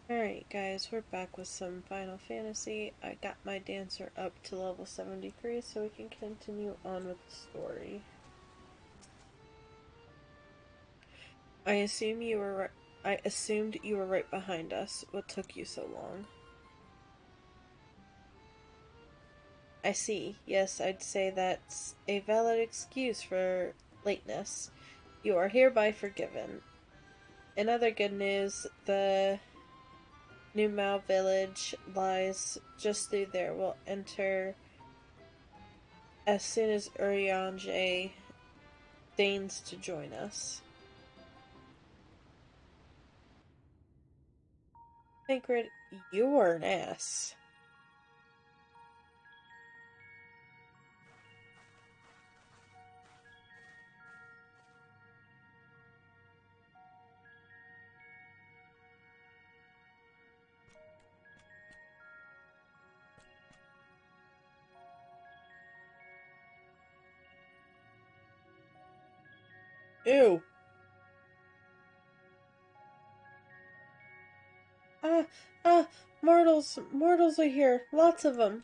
Alright guys, we're back with some Final Fantasy. I got my dancer up to level 73 so we can continue on with the story. I assume you were I assumed you were right behind us. What took you so long? I see. Yes, I'd say that's a valid excuse for lateness. You are hereby forgiven. In other good news, the New Mao village lies just through there. We'll enter as soon as Urianger deigns to join us. Tancred, you're an ass. Ew. Ah, mortals are here. Lots of them.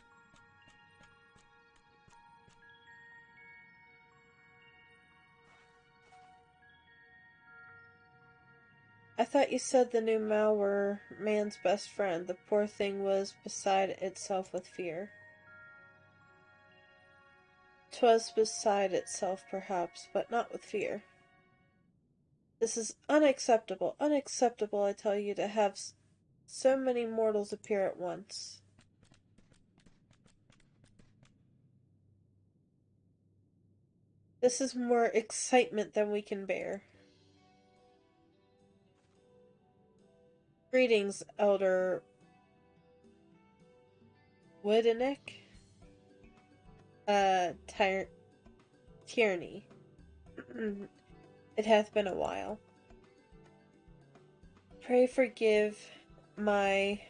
I thought you said the new Mao were man's best friend. The poor thing was beside itself with fear. 'Twas beside itself, perhaps, but not with fear. This is unacceptable. Unacceptable, I tell you, to have so many mortals appear at once. This is more excitement than we can bear. Greetings, Elder Woodenek. Tyr Tyranny. It hath been a while. Pray forgive my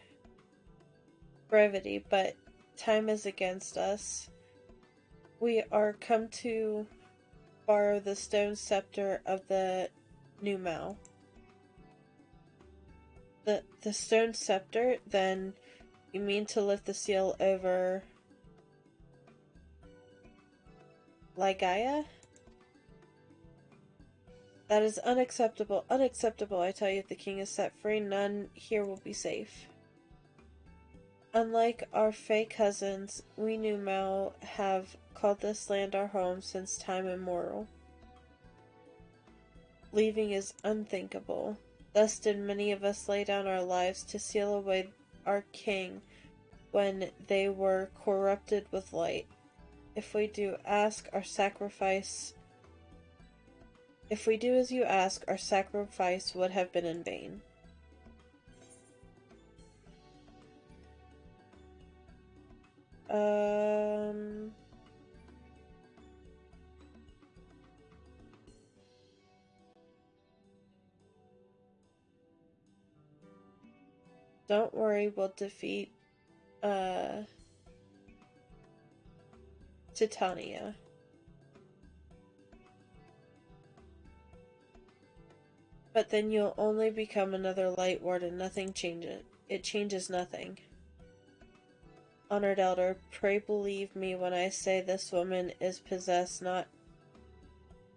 brevity, but time is against us. We are come to borrow the stone scepter of the new Mao. The stone scepter? Then you mean to lift the seal over Ligaya? That is unacceptable. Unacceptable, I tell you. If the king is set free, none here will be safe. Unlike our Fey cousins, we New Mao have called this land our home since time immemorial. Leaving is unthinkable. Thus did many of us lay down our lives to seal away our king when they were corrupted with light. If we do as you ask, our sacrifice would have been in vain. Don't worry, we'll defeat, Titania. But then you'll only become another Light Warden. Nothing changes. It changes nothing. Honored Elder, pray believe me when I say this woman is possessed not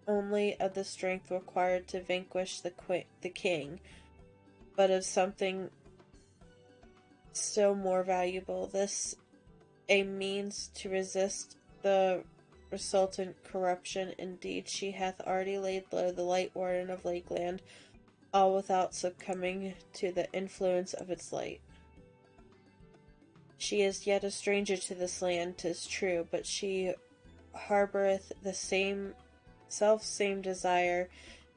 only of the strength required to vanquish the king, but of something still more valuable. This a means to resist the resultant corruption. Indeed, she hath already laid low the Light Warden of Lakeland, all without succumbing to the influence of its light. She is yet a stranger to this land, 'tis true, but she harboureth the same desire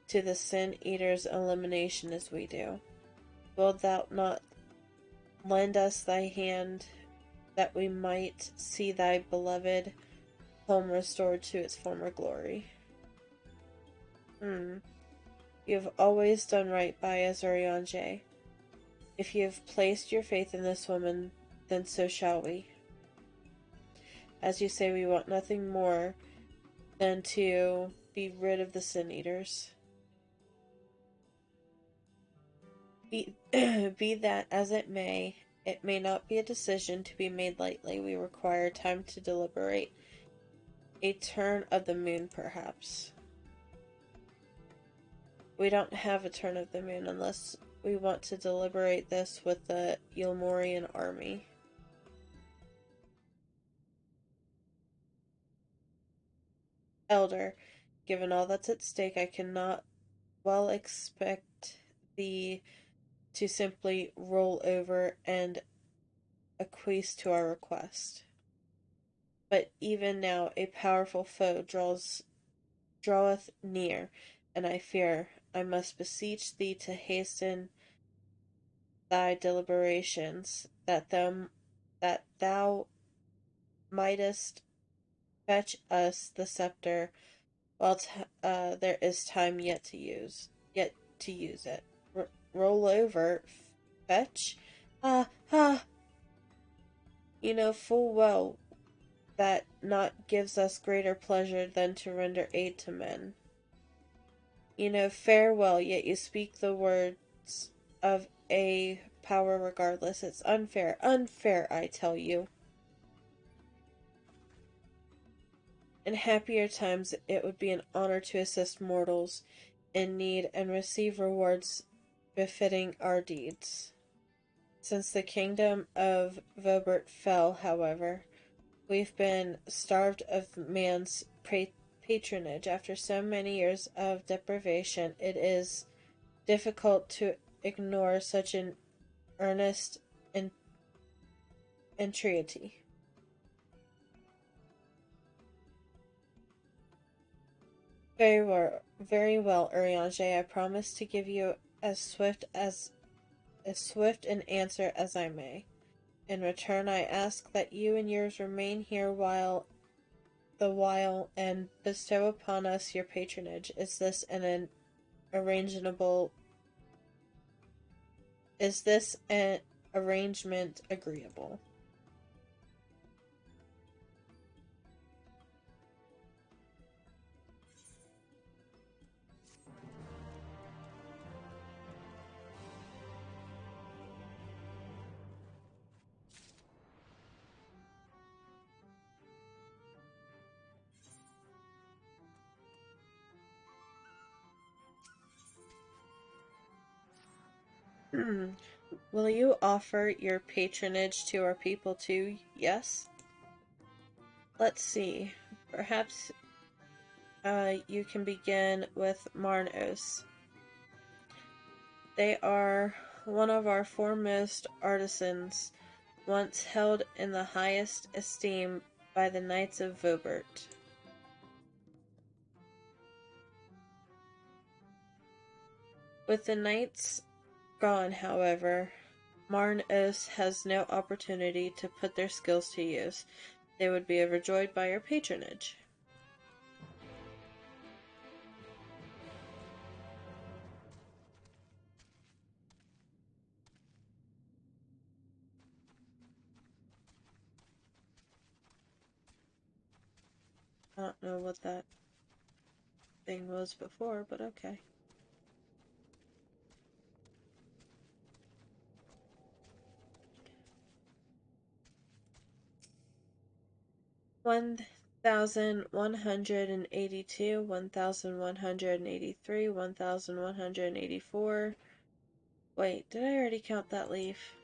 to the Sin Eater's elimination as we do. Wilt thou not lend us thy hand that we might see thy beloved home restored to its former glory? You have always done right by Azuriange. If you have placed your faith in this woman, then so shall we. As you say, we want nothing more than to be rid of the Sin Eaters. Be, be that as it may not be a decision to be made lightly. We require time to deliberate. A turn of the moon, perhaps. We don't have a turn of the moon unless we want to deliberate this with the Yulmorian army. Elder, given all that's at stake, I cannot well expect thee to simply roll over and acquiesce to our request. But even now a powerful foe draweth near, and I fear I must beseech thee to hasten thy deliberations, that thou mightest fetch us the scepter while there is time yet to use it. Roll over, fetch. Ah, ah. You know full well that naught gives us greater pleasure than to render aid to men. You know farewell, yet you speak the words of a power regardless. It's unfair, unfair, I tell you. In happier times, it would be an honor to assist mortals in need and receive rewards befitting our deeds. Since the kingdom of Vobert fell, however, we've been starved of man's patronage. After so many years of deprivation, it is difficult to ignore such an earnest entreaty. Very well, Urianger. I promise to give you as swift an answer as I may. In return, I ask that you and yours remain here the while and bestow upon us your patronage. Arrangeable? Is this an arrangement agreeable? Will you offer your patronage to our people too? Yes? Let's see. Perhaps you can begin with Marnos. They are one of our foremost artisans, once held in the highest esteem by the Knights of Vobert. With the Knights gone, however, Marnos has no opportunity to put their skills to use. They would be overjoyed by your patronage. I don't know what that thing was before, but okay. 1182, 1183, 1184. Wait, did I already count that leaf?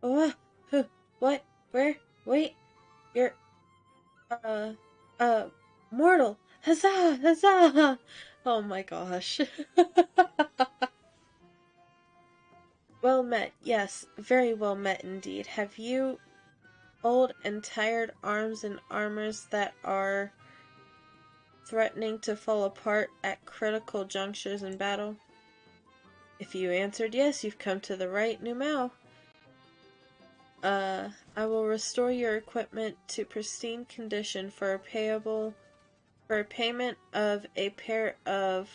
Oh, what? Where? Wait, you're, uh, uh, mortal! Huzzah! Huzzah! Oh my gosh. Well met, yes, very well met indeed. Have you old and tired arms and armors that are threatening to fall apart at critical junctures in battle? If you answered yes, you've come to the right Numao. I will restore your equipment to pristine condition for a payment of a pair of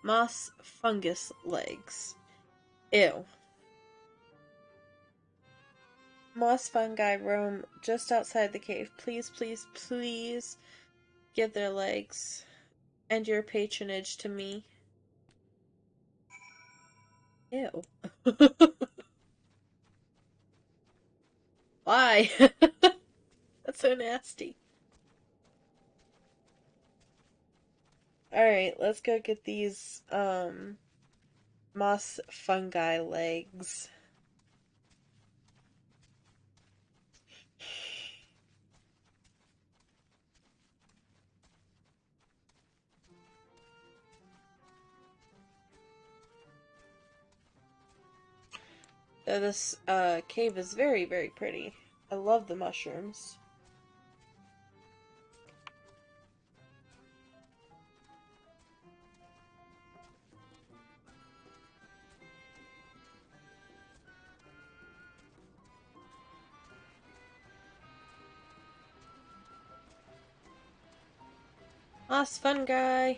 moss fungus legs. Ew. Moss fungi roam just outside the cave. Please, please, please give their legs and your patronage to me. Ew. Why? That's so nasty. Alright, let's go get these, moss fungi legs. This cave is very, very pretty. I love the mushrooms. Moss fungi.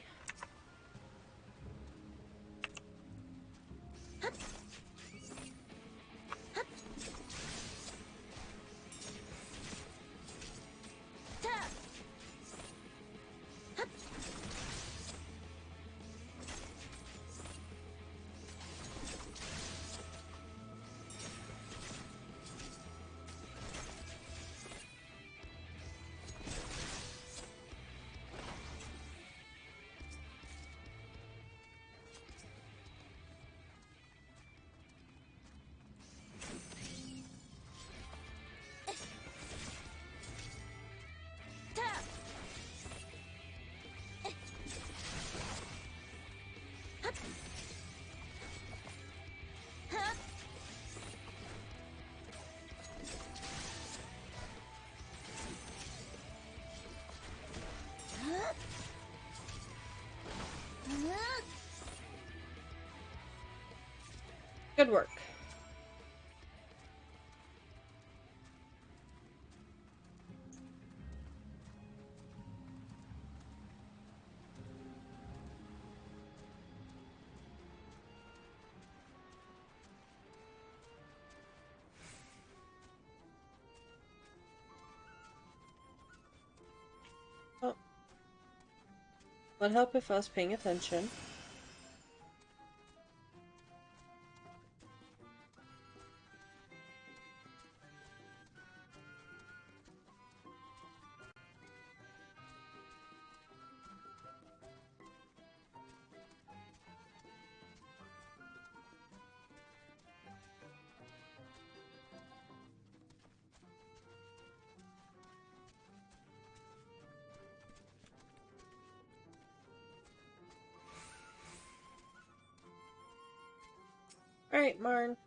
Good work. Oh. Would help if I was paying attention. Alright, Marn.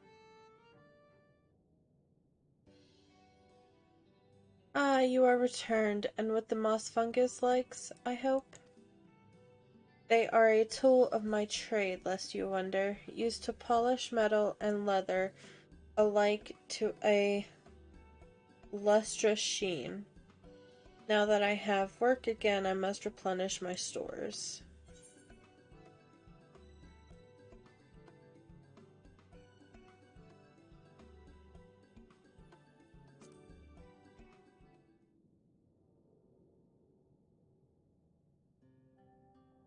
Ah, you are returned, and with the moss fungus legs, I hope? They are a tool of my trade, lest you wonder, used to polish metal and leather alike to a lustrous sheen. Now that I have work again, I must replenish my stores.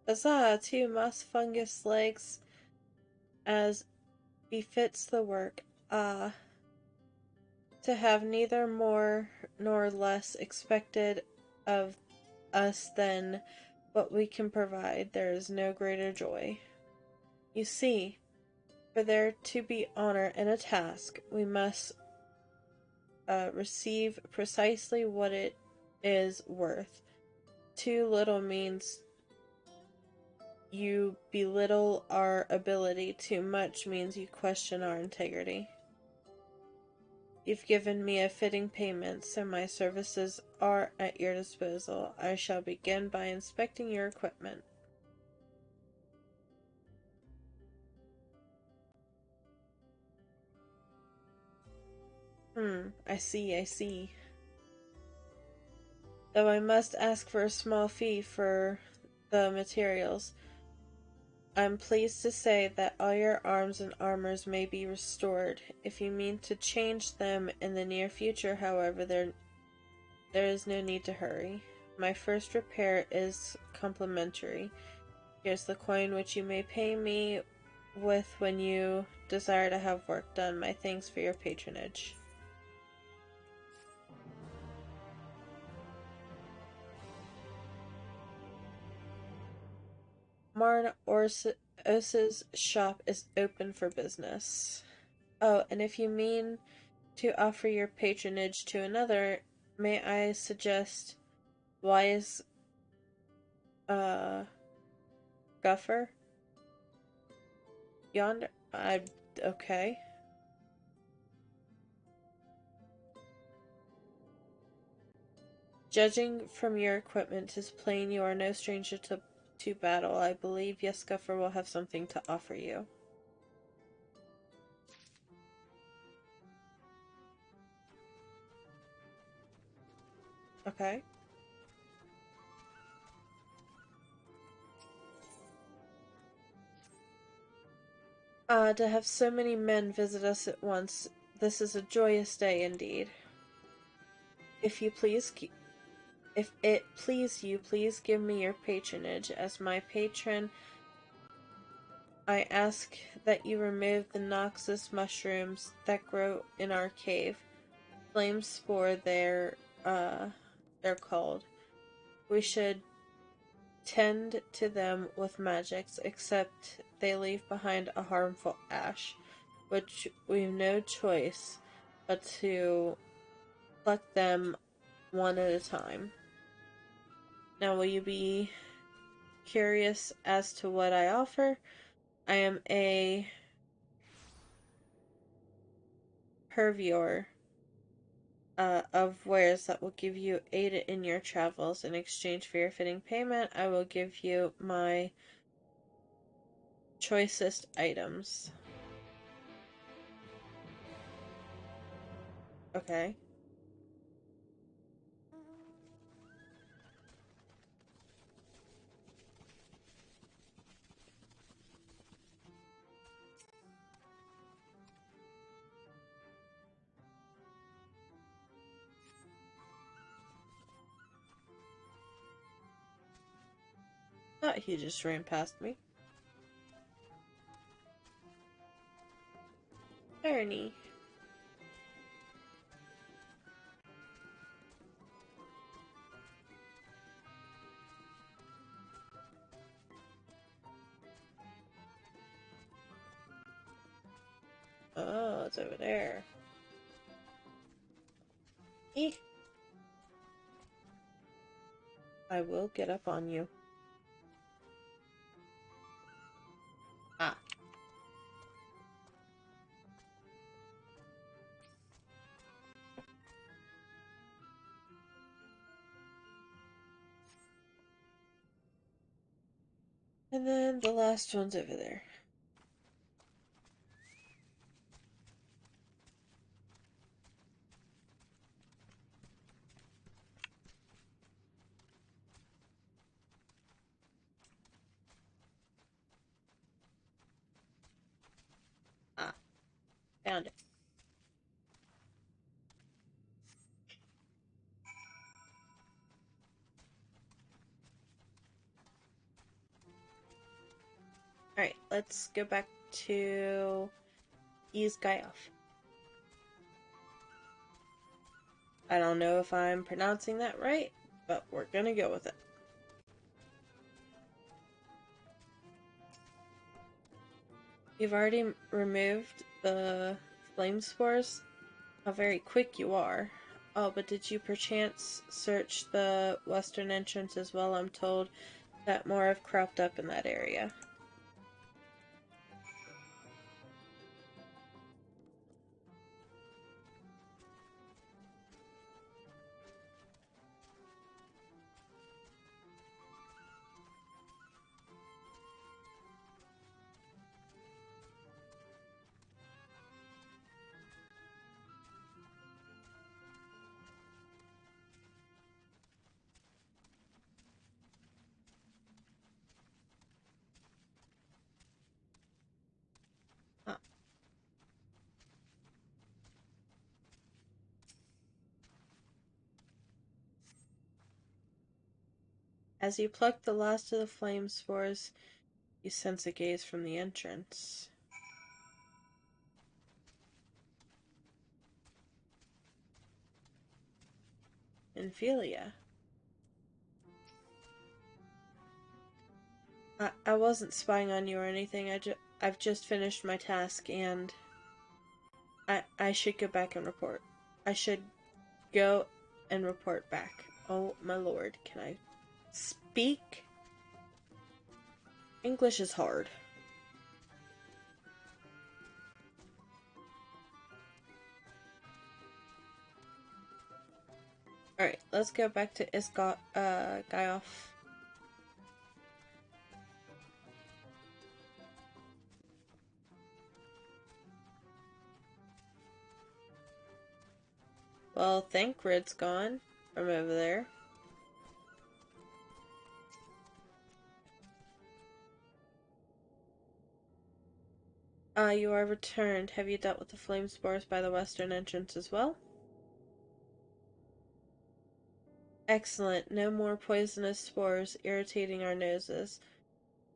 Huzzah! 2 moss fungus legs, as befits the work. Ah, to have neither more nor less expected of us than what we can provide, there is no greater joy. You see, for there to be honor in a task, we must receive precisely what it is worth. Too little means you belittle our ability. Too much means you question our integrity. You've given me a fitting payment, so my services are at your disposal. I shall begin by inspecting your equipment. I see. Though I must ask for a small fee for the materials, I'm pleased to say that all your arms and armors may be restored. If you mean to change them in the near future, however, there is no need to hurry. My first repair is complimentary. Here's the coin which you may pay me with when you desire to have work done. My thanks for your patronage. Marn Os's shop is open for business. Oh, and if you mean to offer your patronage to another, may I suggest wise Guffer? Yonder? Okay. Judging from your equipment, 'tis plain you are no stranger to battle. I believe yes, Guffer will have something to offer you. Okay. To have so many men visit us at once, this is a joyous day indeed. If you please, if it please you, please give me your patronage. As my patron, I ask that you remove the noxious mushrooms that grow in our cave. Flame spore, they're called. We should tend to them with magics, except they leave behind a harmful ash, which we've no choice but to pluck them one at a time. Now, will you be curious as to what I offer? I am a purveyor of wares that will give you aid in your travels. In exchange for your fitting payment, I will give you my choicest items. Okay. Thought he just ran past me. Ernie. Oh, it's over there. Eek. I will get up on you. Ah. And then the last one's over there. Ah, found it. Alright, let's go back to ease guy off. I don't know if I'm pronouncing that right, but we're gonna go with it. You've already removed the flame spores? How very quick you are. Oh, but did you perchance search the western entrance as well? I'm told that more have cropped up in that area. Huh. As you pluck the last of the flame spores, You sense a gaze from the entrance. Ophelia. I wasn't spying on you or anything. I've just finished my task and I should go back and report. I should go and report back. Oh my lord, can I speak? English is hard. Alright, let's go back to Gaioff. Well, Thancred's gone from over there. You are returned. Have you dealt with the flame spores by the western entrance as well? Excellent. No more poisonous spores irritating our noses.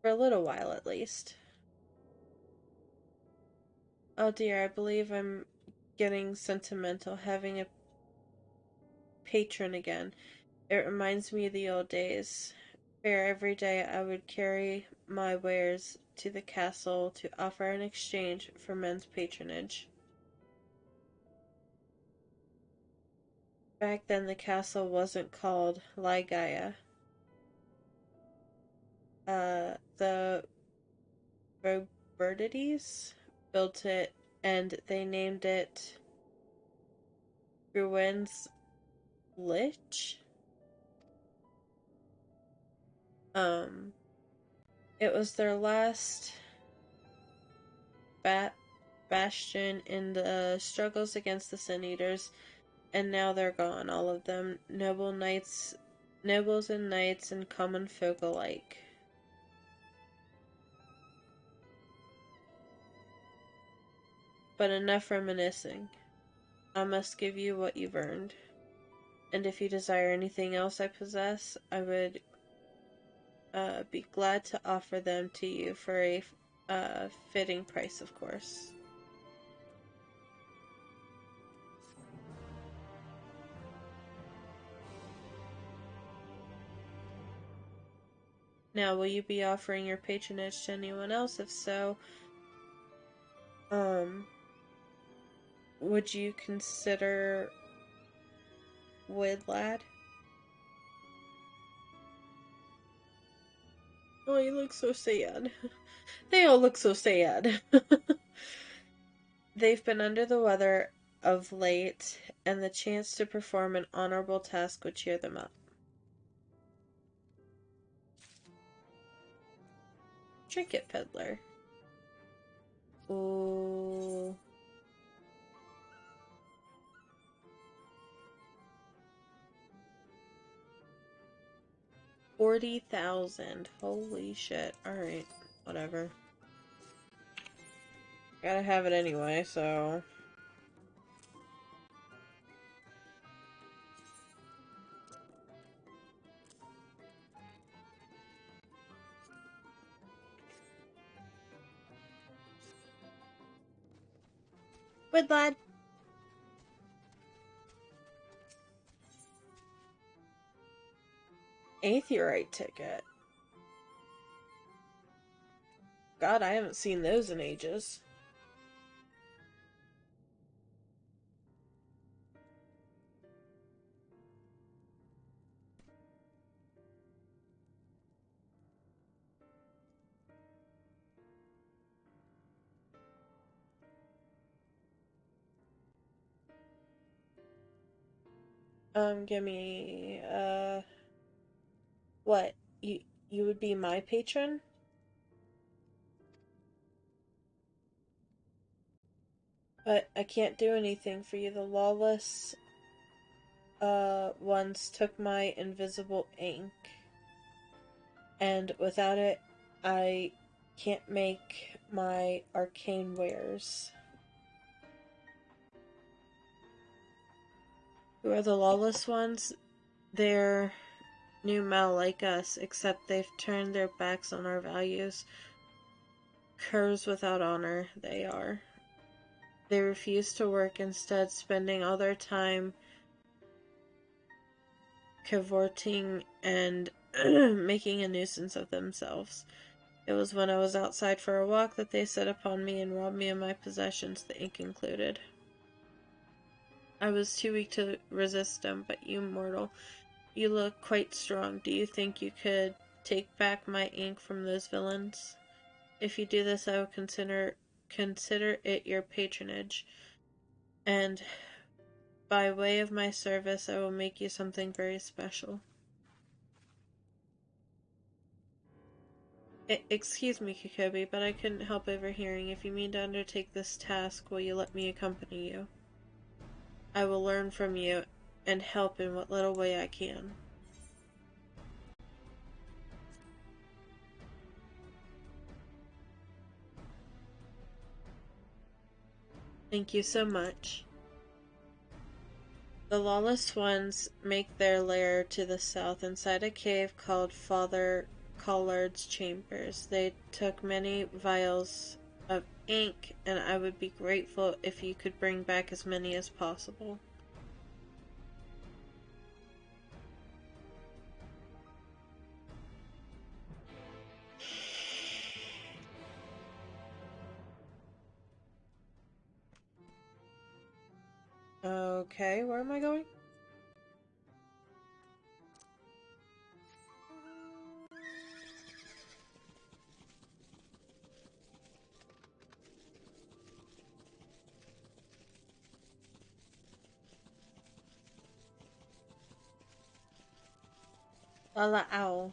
For a little while, at least. Oh dear, I believe I'm getting sentimental, having a patron again. It reminds me of the old days, where every day I would carry my wares to the castle to offer in exchange for men's patronage. Back then the castle wasn't called Ligaia. The Robertides built it and they named it Gruen's Lich. Um, it was their last bastion in the struggles against the Sin Eaters, and now they're gone, all of them. Nobles and knights, and common folk alike. But enough reminiscing. I must give you what you've earned. And if you desire anything else I possess, I would be glad to offer them to you for a fitting price, of course. Now, will you be offering your patronage to anyone else? If so, would you consider Woodlad? Oh, he looks so sad. They all look so sad. They've been under the weather of late, and the chance to perform an honorable task would cheer them up. Trinket Peddler. Ooh. 40,000. Holy shit. Alright. Whatever. Gotta have it anyway, so. Good lad. Aetheorite ticket. God, I haven't seen those in ages. Give me, what? You would be my patron? But I can't do anything for you. The lawless, ones took my invisible ink. And without it, I can't make my arcane wares. Who are the lawless ones? They're new Mal like us, except they've turned their backs on our values. Curs without honor, they are. They refuse to work, instead spending all their time cavorting and making a nuisance of themselves. It was when I was outside for a walk that they set upon me and robbed me of my possessions, the ink included. I was too weak to resist them, but you, mortal, you look quite strong. Do you think you could take back my ink from those villains? If you do this, I will consider it your patronage, and by way of my service, I will make you something very special. Excuse me, Kikobi, but I couldn't help overhearing. If you mean to undertake this task, will you let me accompany you? I will learn from you and help in what little way I can. Thank you so much. The lawless ones make their lair to the south inside a cave called Father Collard's Chambers. They took many vials of ink, and I would be grateful if you could bring back as many as possible. Okay, where am I going? Lala Owl.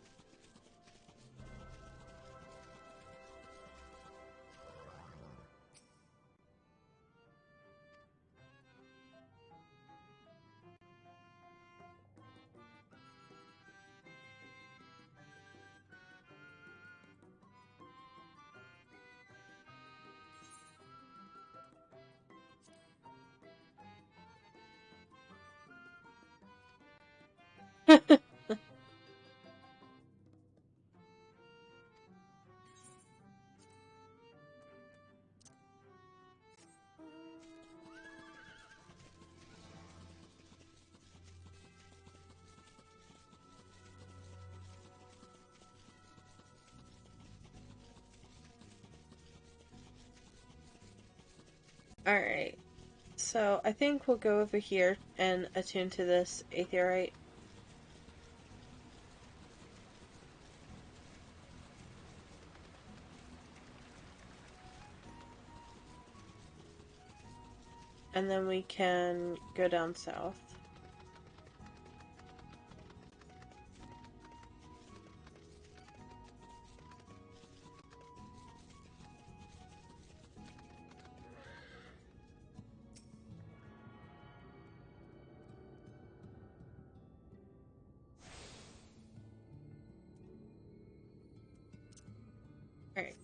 Alright, so I think we'll go over here and attune to this aetheryte. And then we can go down south. Alright.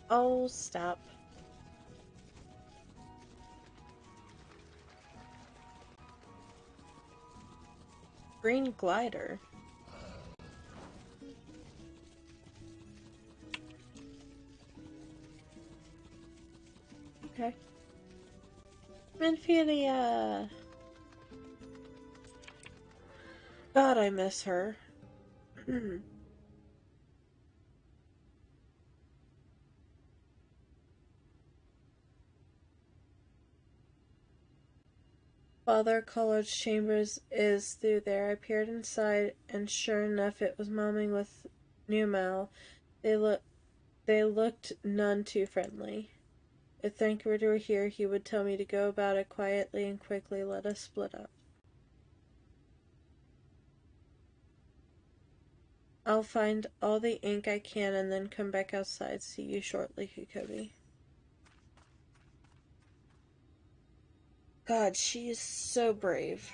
Oh, stop. Green glider. Okay. Minfilia! God, I miss her. Father Collard's chambers is through there. I peered inside, and sure enough, it was mumming with Numal. They looked none too friendly. If Thancred were here, he would tell me to go about it quietly and quickly. Let us split up. I'll find all the ink I can and then come back outside. See you shortly, Kikobi. God, she is so brave.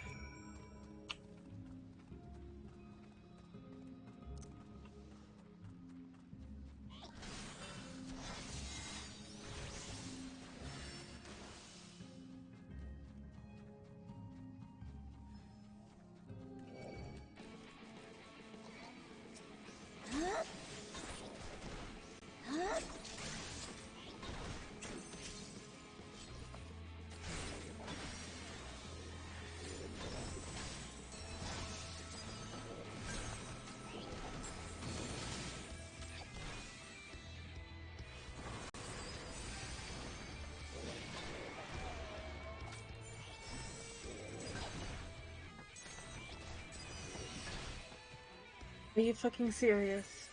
Are you fucking serious?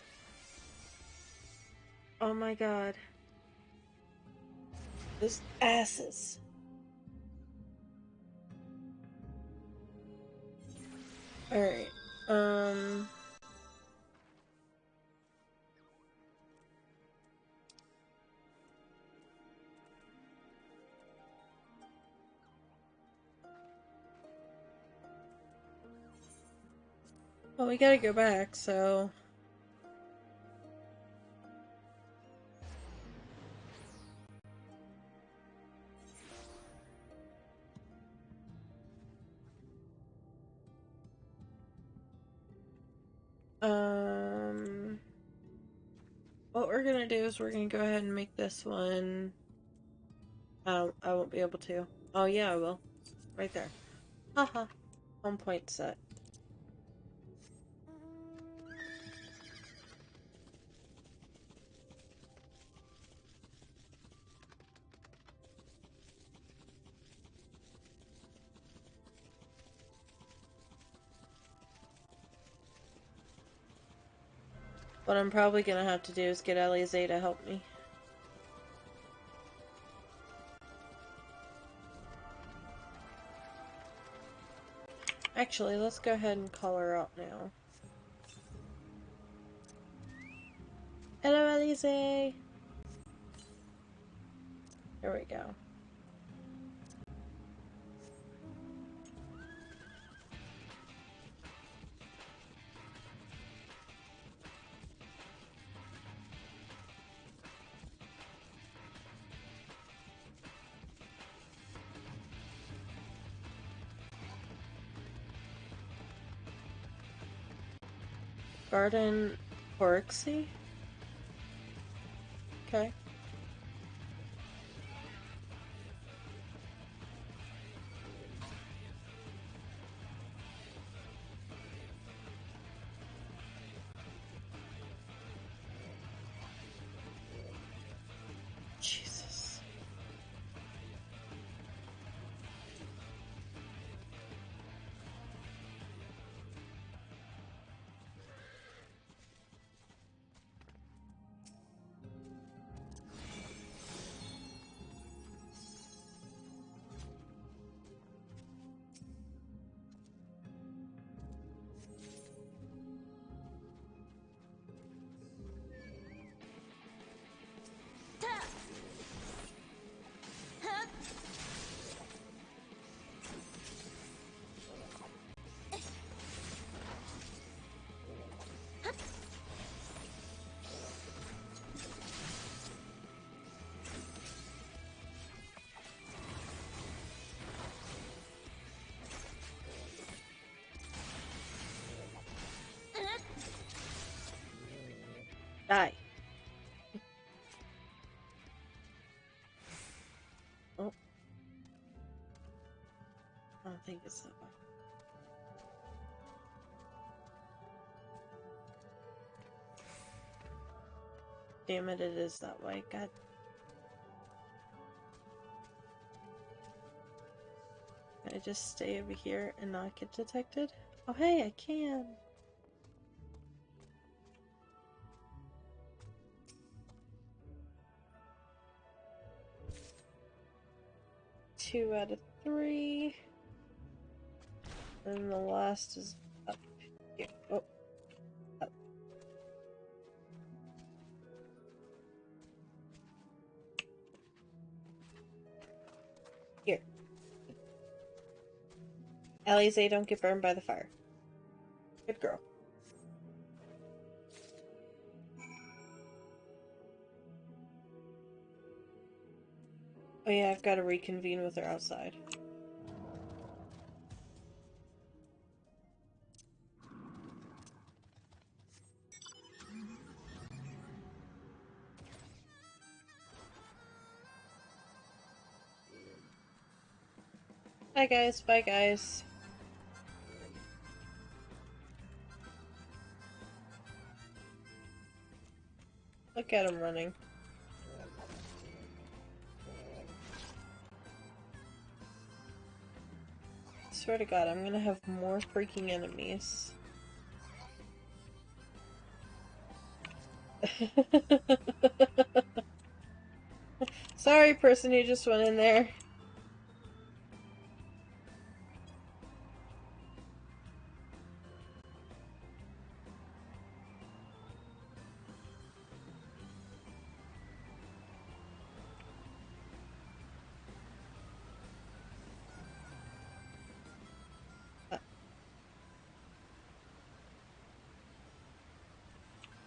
Oh my god. Those asses. Alright. Well, we gotta go back, so... What we're gonna do is we're gonna go ahead and make this one... I won't be able to. Oh yeah, I will. Right there. Haha. Home point set. What I'm probably gonna have to do is get Alize to help me. Actually, let's go ahead and call her out now. Hello, Alize! There we go. Garden Porixie? Okay. Jesus. Die. Oh. I don't think it's that way. Damn it, it is that way. God. Can I just stay over here and not get detected? Oh, hey, I can. Two out of three. And the last is up here. Oh, up. Here. Alize, don't get burned by the fire. Good girl. Oh yeah, I've got to reconvene with her outside. Bye guys, bye guys. Look at him running. I swear to God, I'm gonna have more freaking enemies. Sorry, person who just went in there.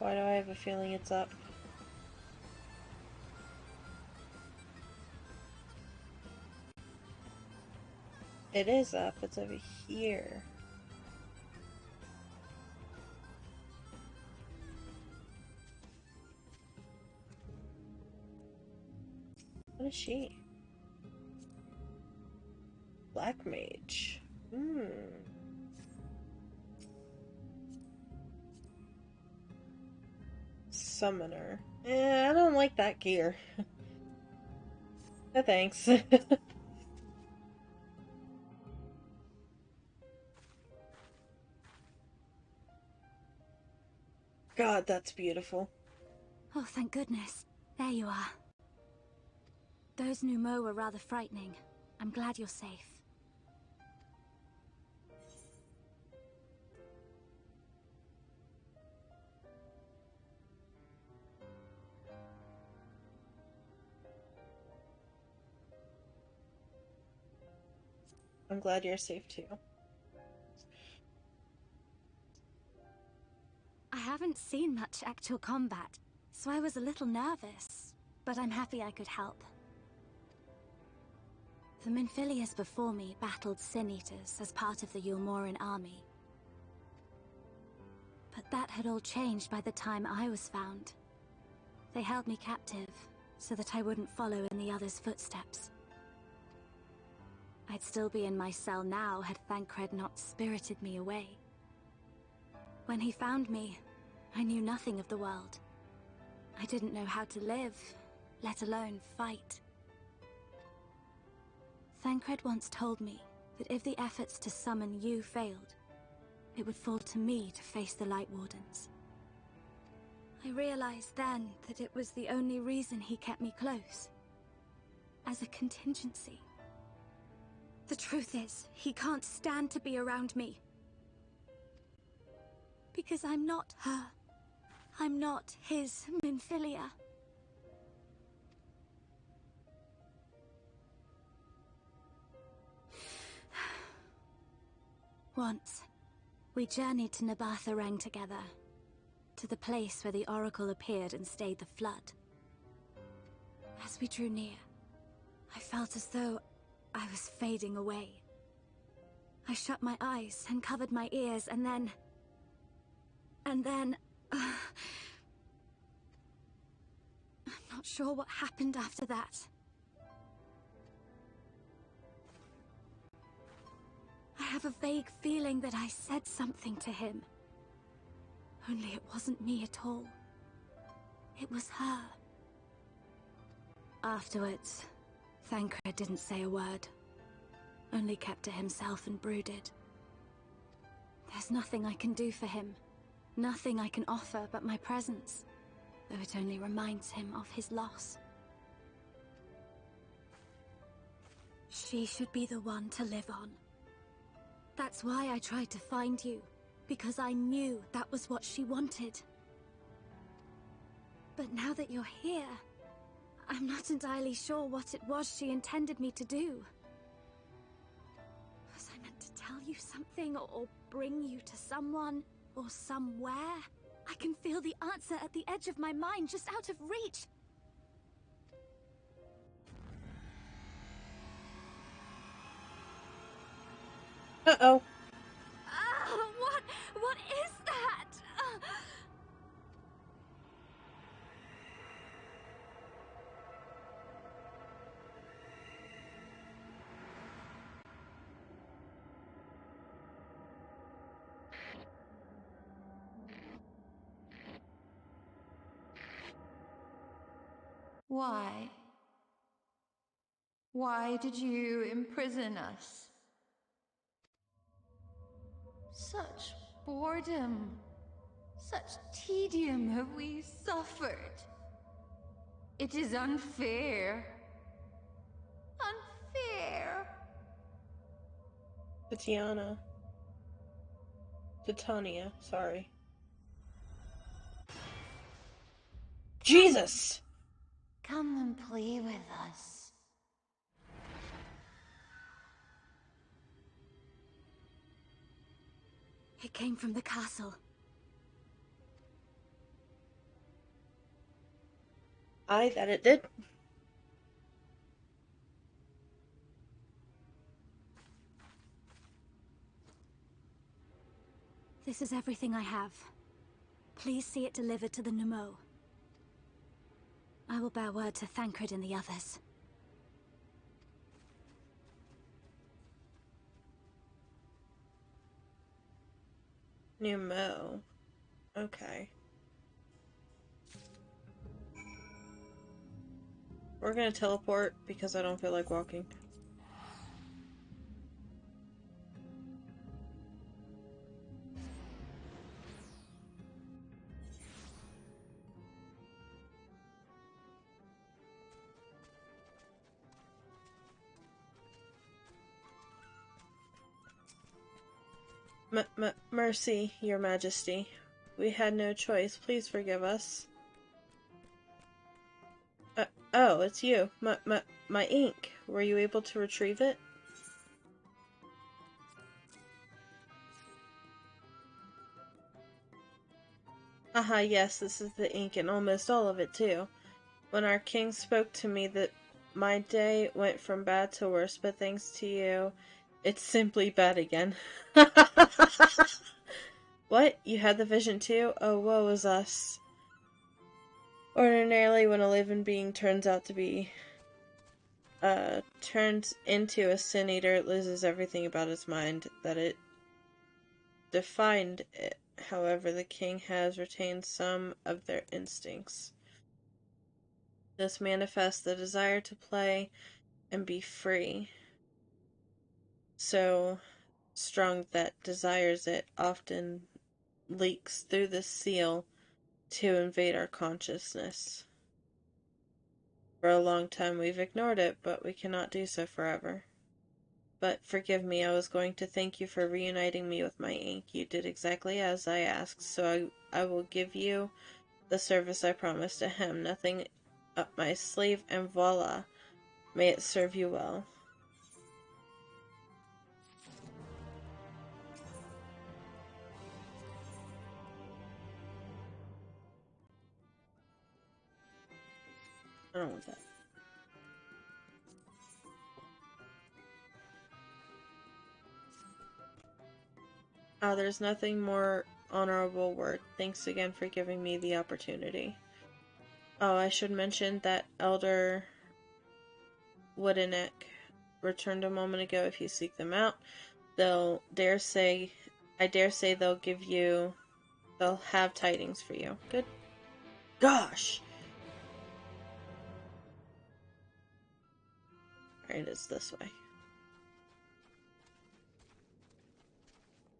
Why do I have a feeling it's up? It is up. It's over here. What is she? Black mage. Summoner. I don't like that gear. No thanks. God, that's beautiful. Oh, thank goodness. There you are. Those Numo were rather frightening. I'm glad you're safe. I'm glad you're safe too. I haven't seen much actual combat, so I was a little nervous, but I'm happy I could help. The Minfilius before me battled Sin-Eaters as part of the Yulmoran army. But that had all changed by the time I was found. They held me captive, so that I wouldn't follow in the others' footsteps. I'd still be in my cell now had Thancred not spirited me away. When he found me, I knew nothing of the world. I didn't know how to live, let alone fight. Thancred once told me that if the efforts to summon you failed, it would fall to me to face the Light Wardens. I realized then that it was the only reason he kept me close. As a contingency. The truth is, he can't stand to be around me. Because I'm not her. I'm not his Minfilia. Once, we journeyed to Nabatha together. To the place where the Oracle appeared and stayed the flood. As we drew near, I felt as though I was fading away. I shut my eyes and covered my ears, and then... I'm not sure what happened after that. I have a vague feeling that I said something to him. Only it wasn't me at all. It was her. Afterwards, Thancred didn't say a word. Only kept to himself and brooded. There's nothing I can do for him. Nothing I can offer but my presence. Though it only reminds him of his loss. She should be the one to live on. That's why I tried to find you. Because I knew that was what she wanted. But now that you're here, I'm not entirely sure what it was she intended me to do. Was I meant to tell you something, or bring you to someone, or somewhere? I can feel the answer at the edge of my mind, just out of reach. Uh-oh. What is that? Why? Why did you imprison us? Such boredom. Such tedium have we suffered. It is unfair. Unfair. Titania, sorry. Jesus! Come and play with us. It came from the castle. Aye, that it did. This is everything I have. Please see it delivered to the Nemo. I will bear word to Thancred and the others. Nemo. Okay. We're gonna teleport because I don't feel like walking. Mercy, Your Majesty. We had no choice. Please forgive us. Oh, it's you. My ink. Were you able to retrieve it? Aha, yes, this is the ink and almost all of it, too. When our king spoke to me that my day went from bad to worse, but thanks to you, it's simply bad again. What? You had the vision too? Oh, woe is us. Ordinarily, when a living being turns into a sin eater, it loses everything about its mind that it defined it. However, the king has retained some of their instincts. This manifests the desire to play and be free. So strong that desires it often leaks through the seal to invade our consciousness. For a long time we've ignored it, but we cannot do so forever. But forgive me, I was going to thank you for reuniting me with my ink. You did exactly as I asked, so I will give you the service I promised to him. Nothing up my sleeve, and voila, may it serve you well. I don't want that. There's nothing more honorable word. Thanks again for giving me the opportunity. Oh, I should mention that Elder Woodeneck returned a moment ago. If you seek them out, I dare say they'll have tidings for you. Good gosh! Alright, it's this way.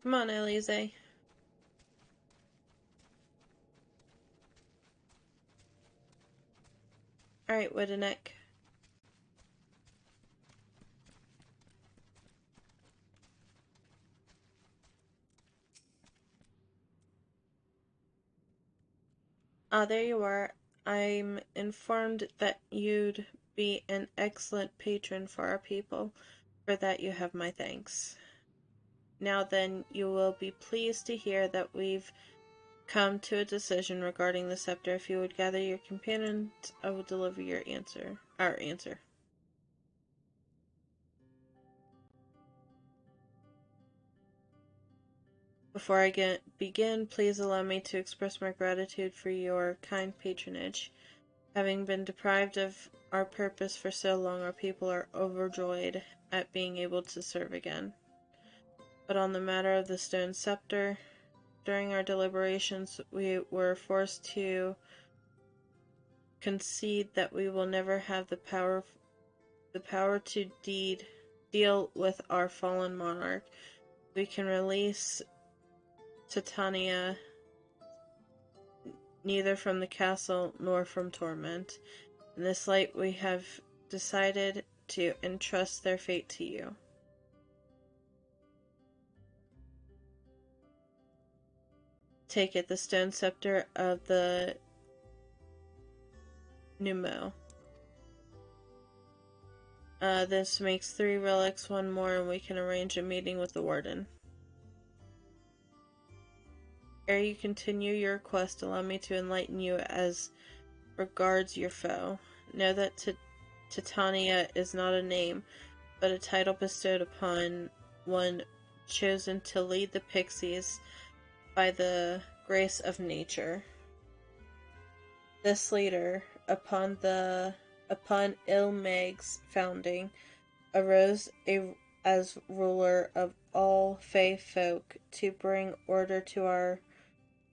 Come on, Elise. Alright, Woodeneck. There you are. I'm informed that you'd be an excellent patron for our people. For that you have my thanks. Now then, you will be pleased to hear that we've come to a decision regarding the scepter. If you would gather your companions, I will deliver our answer. Before I begin, please allow me to express my gratitude for your kind patronage. Having been deprived of our purpose for so long, our people are overjoyed at being able to serve again. But on the matter of the stone scepter, during our deliberations, we were forced to concede that we will never have the power to deal with our fallen monarch. We can release Titania neither from the castle nor from torment. In this light we have decided to entrust their fate to you. Take it, the stone scepter of the Numo. This makes 3 relics, 1 more, and we can arrange a meeting with the warden. Ere you continue your quest, allow me to enlighten you as regards your foe. Know that Titania is not a name, but a title bestowed upon one chosen to lead the pixies by the grace of nature. This leader, upon Ilmeg's founding, arose as ruler of all Fae folk to bring order to our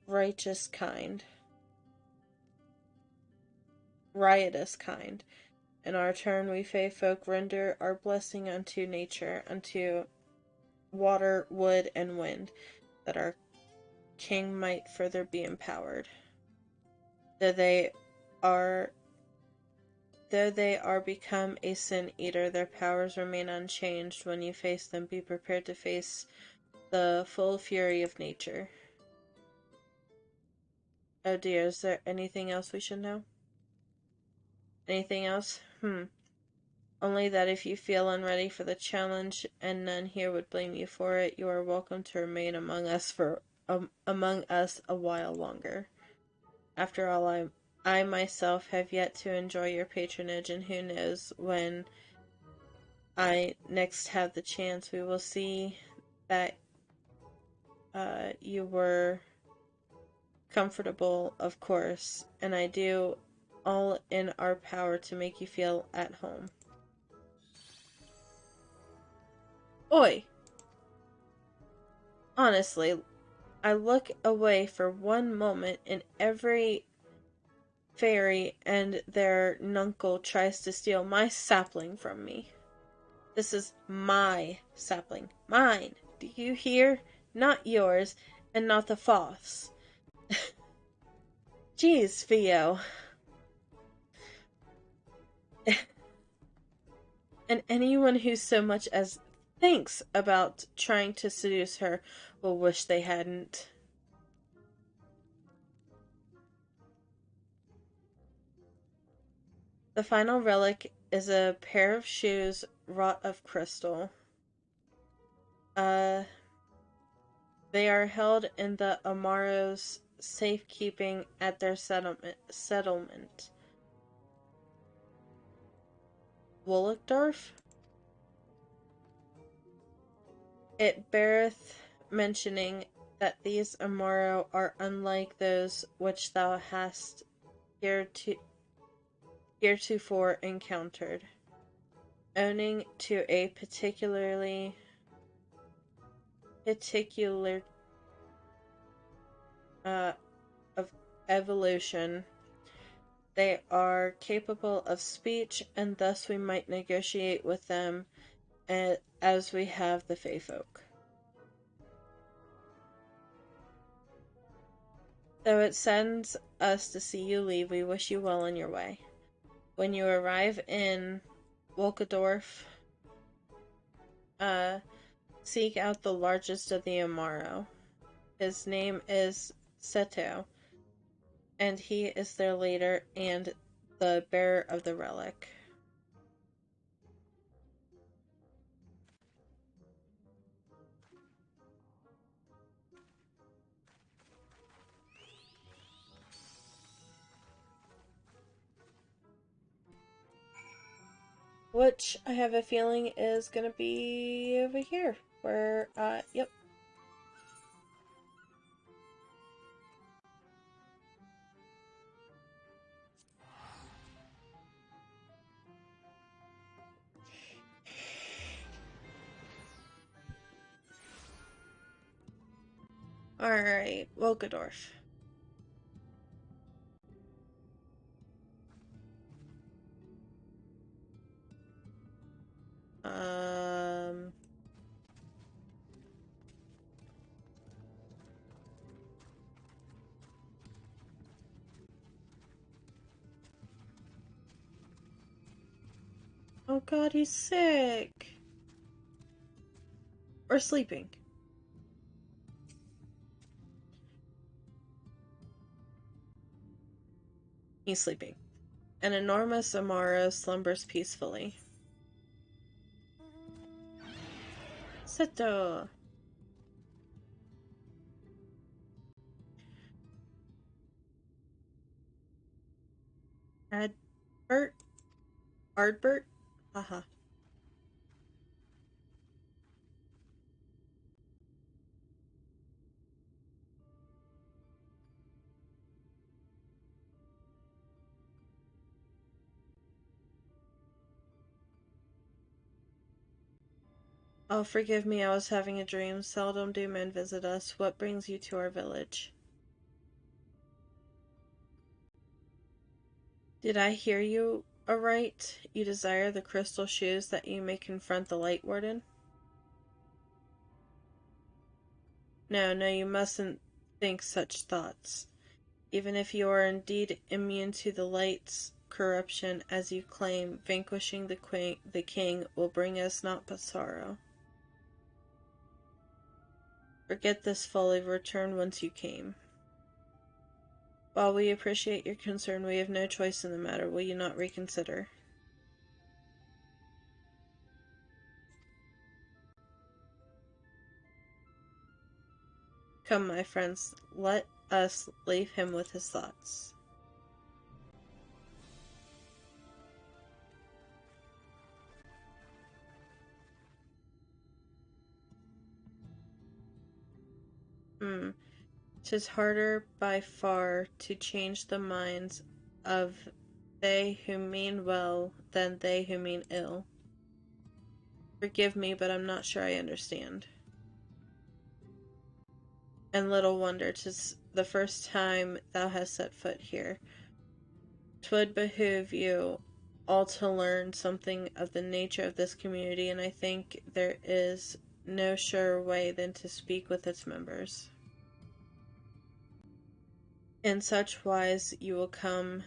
riotous kind. In our turn, we Fae folk render our blessing unto nature, unto water, wood, and wind, that our king might further be empowered. Though they are become a sin eater, their powers remain unchanged. When you face them, be prepared to face the full fury of nature. Oh dear, is there anything else we should know? Anything else? Only that if you feel unready for the challenge, and none here would blame you for it, you are welcome to remain among us a while longer. After all, I myself have yet to enjoy your patronage, and who knows when I next have the chance. We will see that you were comfortable, of course, and I do all in our power to make you feel at home. Oi! Honestly, I look away for one moment and every fairy and their nuncle tries to steal my sapling from me. This is my sapling. Mine! Do you hear? Not yours, and not the Foth's. Jeez, Theo. And anyone who so much as thinks about trying to seduce her will wish they hadn't. The final relic is a pair of shoes wrought of crystal. They are held in the Amaro's safekeeping at their settlement. Wolkdorf? It beareth mentioning that these Amaro are unlike those which thou hast heretofore encountered, owning to a particular of evolution. They are capable of speech, and thus we might negotiate with them as we have the Fae folk. Though it saddens us to see you leave, we wish you well on your way. When you arrive in Wolkdorf, seek out the largest of the Amaro. His name is Seto, and he is their leader and the bearer of the relic. Which I have a feeling is gonna be over here. Where, yep. Alright, Wolkdorf. Oh god, he's sick. Or sleeping. He's sleeping. An enormous Amaro slumbers peacefully. Seto. Adbert? Ardbert? Haha. Oh, forgive me, I was having a dream. Seldom do men visit us. What brings you to our village? Did I hear you aright? You desire the crystal shoes that you may confront the Light Warden? No, no, you mustn't think such thoughts. Even if you are indeed immune to the light's corruption, as you claim, vanquishing the king will bring us naught but sorrow. Forget this folly, return whence you came. While we appreciate your concern, we have no choice in the matter. Will you not reconsider? Come, my friends, let us leave him with his thoughts. Hmm. 'Tis harder by far to change the minds of they who mean well than they who mean ill. Forgive me, but I'm not sure I understand. And little wonder, 'tis the first time thou hast set foot here. 'Twould behoove you all to learn something of the nature of this community, and I think there is no surer way than to speak with its members. In such wise you will come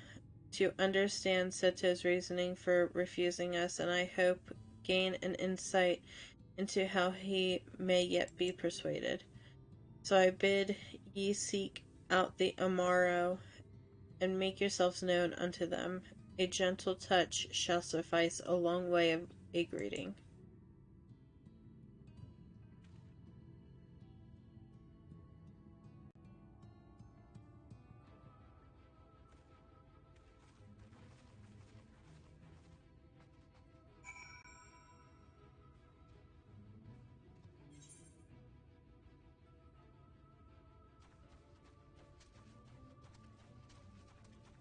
to understand Seto's reasoning for refusing us, and I hope gain an insight into how he may yet be persuaded. So I bid ye seek out the Amaro, and make yourselves known unto them. A gentle touch shall suffice a long way of a greeting.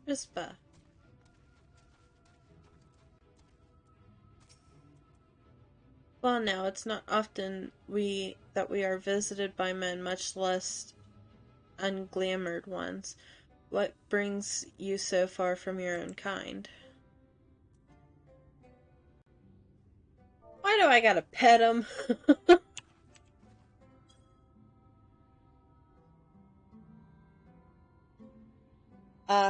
Rispa. Well, now, it's not often that we are visited by men, much less unglamoured ones. What brings you so far from your own kind? Why do I gotta pet him?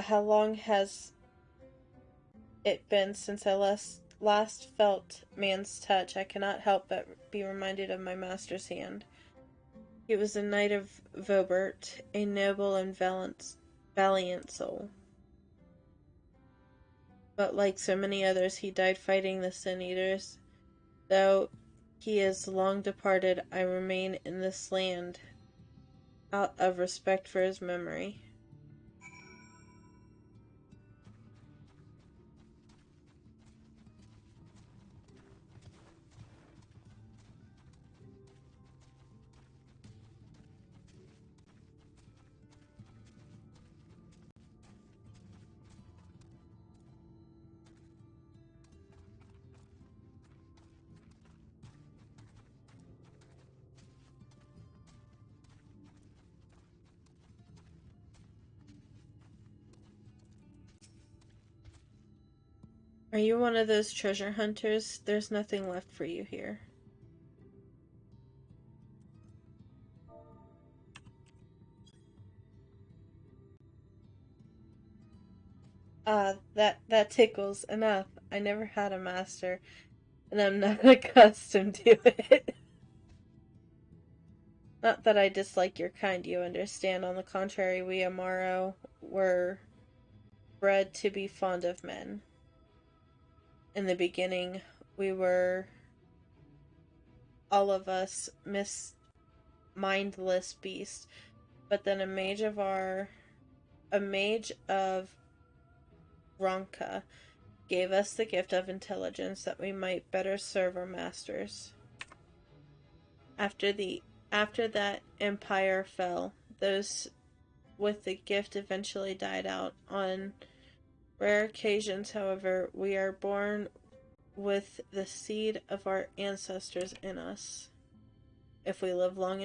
How long has it been since I last felt man's touch? I cannot help but be reminded of my master's hand. He was a knight of Vobert, a noble and valiant soul. But like so many others, he died fighting the Sin Eaters. Though he is long departed, I remain in this land out of respect for his memory. Are you one of those treasure hunters? There's nothing left for you here. That tickles enough. I never had a master, and I'm not accustomed to it. Not that I dislike your kind, you understand. On the contrary, we Amaro were bred to be fond of men. In the beginning, we were all of us mindless beasts, but then a mage of Ronka gave us the gift of intelligence that we might better serve our masters. After that empire fell, those with the gift eventually died out. On rare occasions, however, we are born with the seed of our ancestors in us. If we live long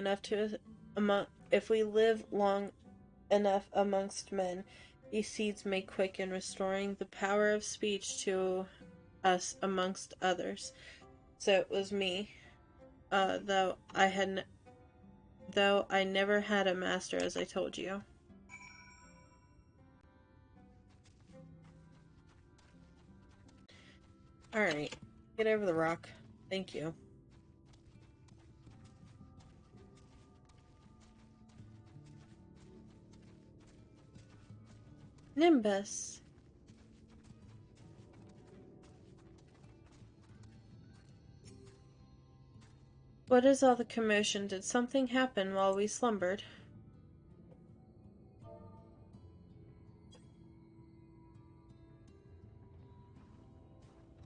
enough amongst men, these seeds may quicken, restoring the power of speech to us amongst others. So it was me, though I never had a master, as I told you. Alright, get over the rock. Thank you. Nimbus. What is all the commotion? Did something happen while we slumbered?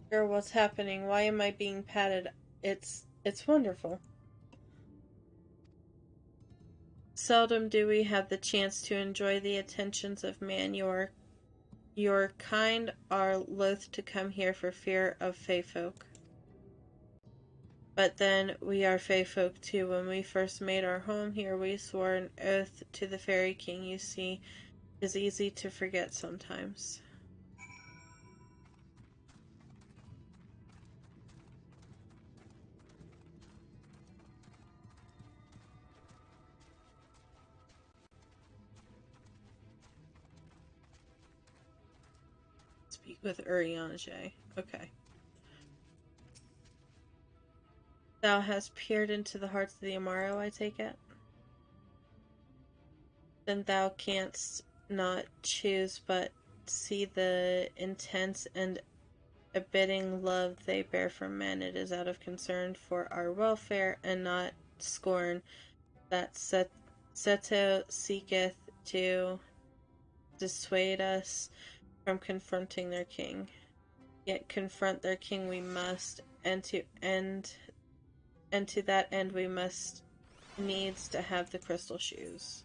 Girl, what's happening? Why am I being patted? It's wonderful. Seldom do we have the chance to enjoy the attentions of man. Your kind are loath to come here for fear of fey folk. But then, we are fey folk too. When we first made our home here, we swore an oath to the Fairy King. You see, it is easy to forget sometimes. Speak with Urianger. Okay. Thou hast peered into the hearts of the Amaro, I take it? Then thou canst not choose but see the intense and abiding love they bear for men. It is out of concern for our welfare and not scorn that Seto seeketh to dissuade us from confronting their king. Yet confront their king we must, and to that end we must needs to have the crystal shoes.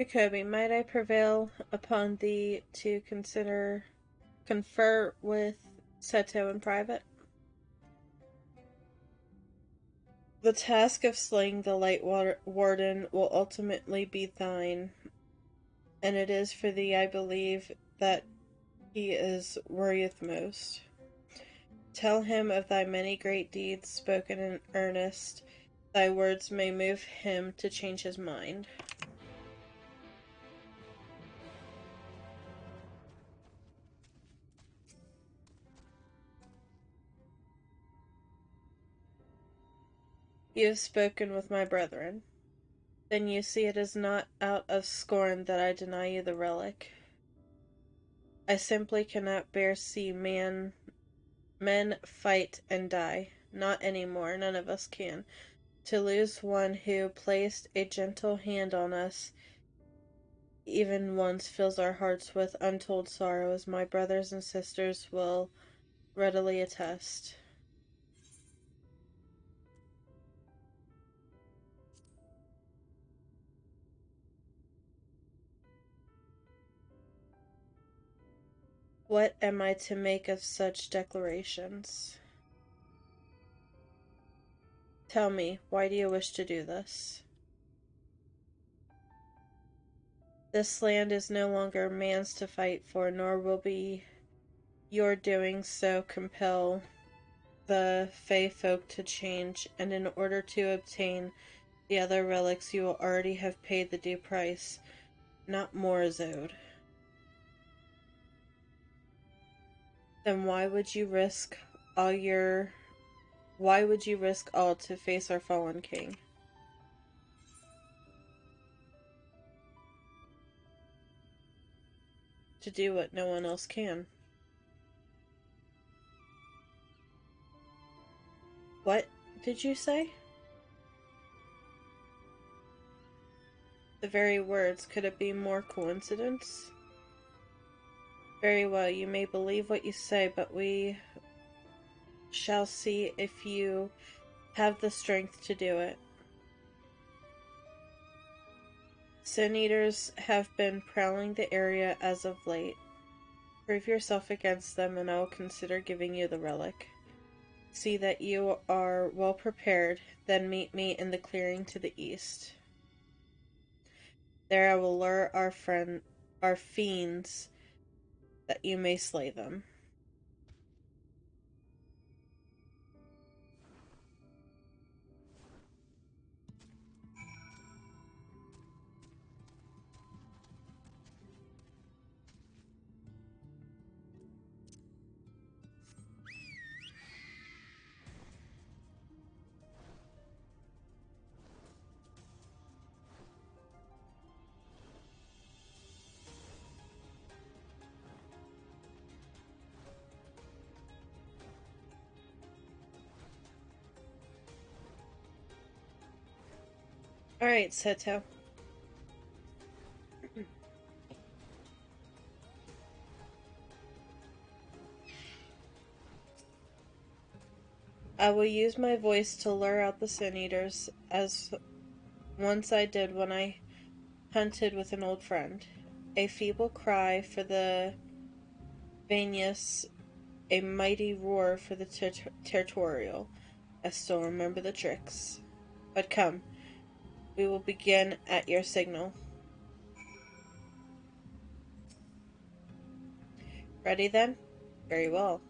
Jacobi, might I prevail upon thee to confer with Seto in private? The task of slaying the Light Warden will ultimately be thine, and it is for thee I believe that he is worrieth most. Tell him of thy many great deeds spoken in earnest. Thy words may move him to change his mind. You have spoken with my brethren. Then you see it is not out of scorn that I deny you the relic. I simply cannot bear see men fight and die. Not any more, none of us can. To lose one who placed a gentle hand on us even once fills our hearts with untold sorrow, as my brothers and sisters will readily attest. What am I to make of such declarations? Tell me, why do you wish to do this? This land is no longer man's to fight for, nor will be your doing so compel the Fey folk to change, and in order to obtain the other relics you will already have paid the due price. Not more is owed. Then why would you risk all to face our fallen king? To do what no one else can. What did you say? The very words, could it be more coincidence? Very well, you may believe what you say, but we shall see if you have the strength to do it. Sin Eaters have been prowling the area as of late. Prove yourself against them, and I will consider giving you the relic. See that you are well prepared, then meet me in the clearing to the east. There I will lure our fiends, that you may slay them. Alright, Seto. I will use my voice to lure out the Sin Eaters, as once I did when I hunted with an old friend. A feeble cry for the Vanius, a mighty roar for the territorial. I still remember the tricks. But come, we will begin at your signal. Ready then? Very well.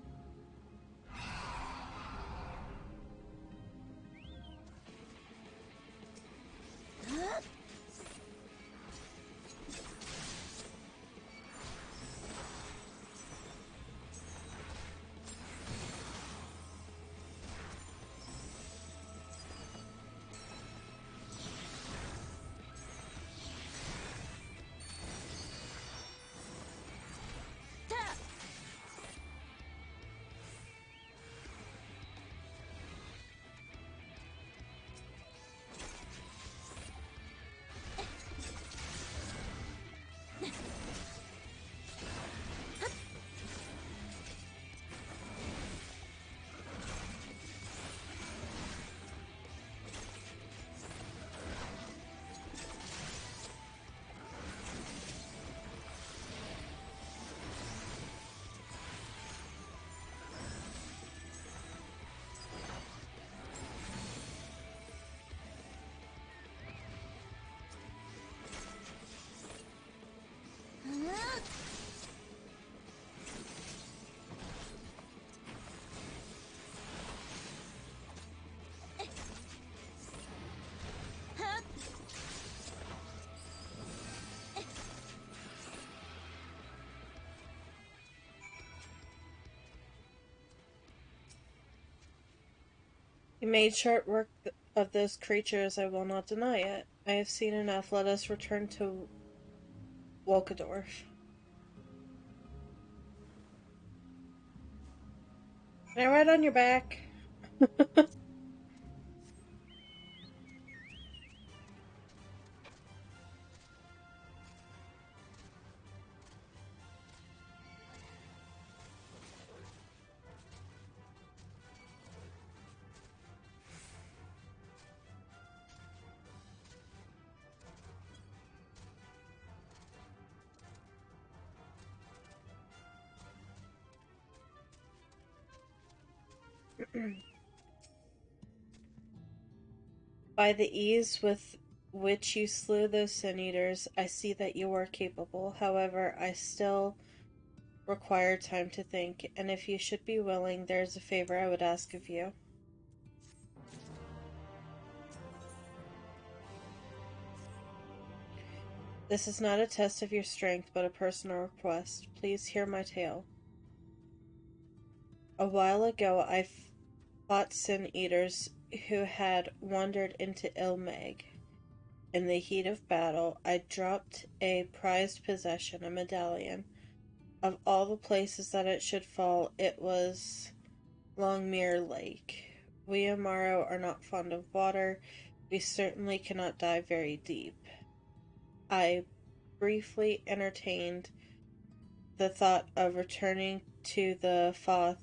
You made short work of those creatures, I will not deny it. I have seen enough. Let us return to Wolkadorf. Can I ride on your back? By the ease with which you slew those sin-eaters, I see that you are capable. However, I still require time to think, and if you should be willing, there is a favor I would ask of you. This is not a test of your strength, but a personal request. Please hear my tale. A while ago, I fought sin-eaters who had wandered into Ilmeg. In the heat of battle, I dropped a prized possession, a medallion. Of all the places that it should fall, it was Longmere Lake. We Amaro are not fond of water. We certainly cannot dive very deep. I briefly entertained the thought of returning to the Foth,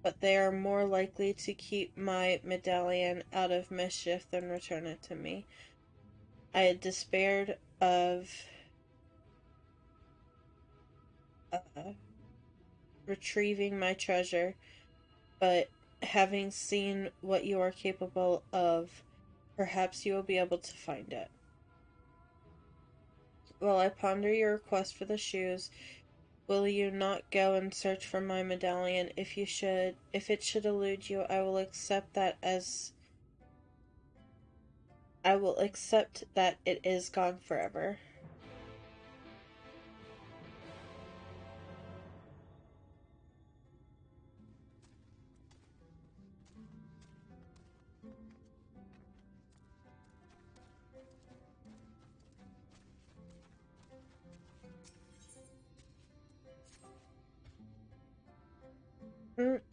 but they are more likely to keep my medallion out of mischief than return it to me. I had despaired of retrieving my treasure, but having seen what you are capable of, perhaps you will be able to find it. While I ponder your request for the shoes, will you not go and search for my medallion? If it should elude you, I will accept that it is gone forever.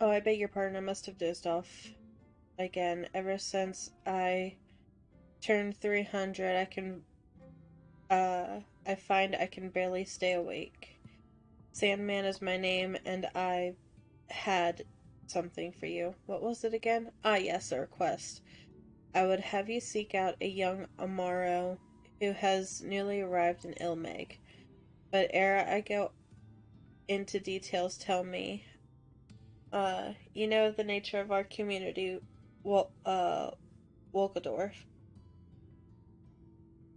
Oh, I beg your pardon, I must have dozed off again. Ever since I turned 300, I find I can barely stay awake. Sandman is my name, and I had something for you. What was it again? Ah, yes, a request. I would have you seek out a young Amaro who has newly arrived in Ilmeg. But ere I go into details, tell me, you know the nature of our community, Wolkadorf.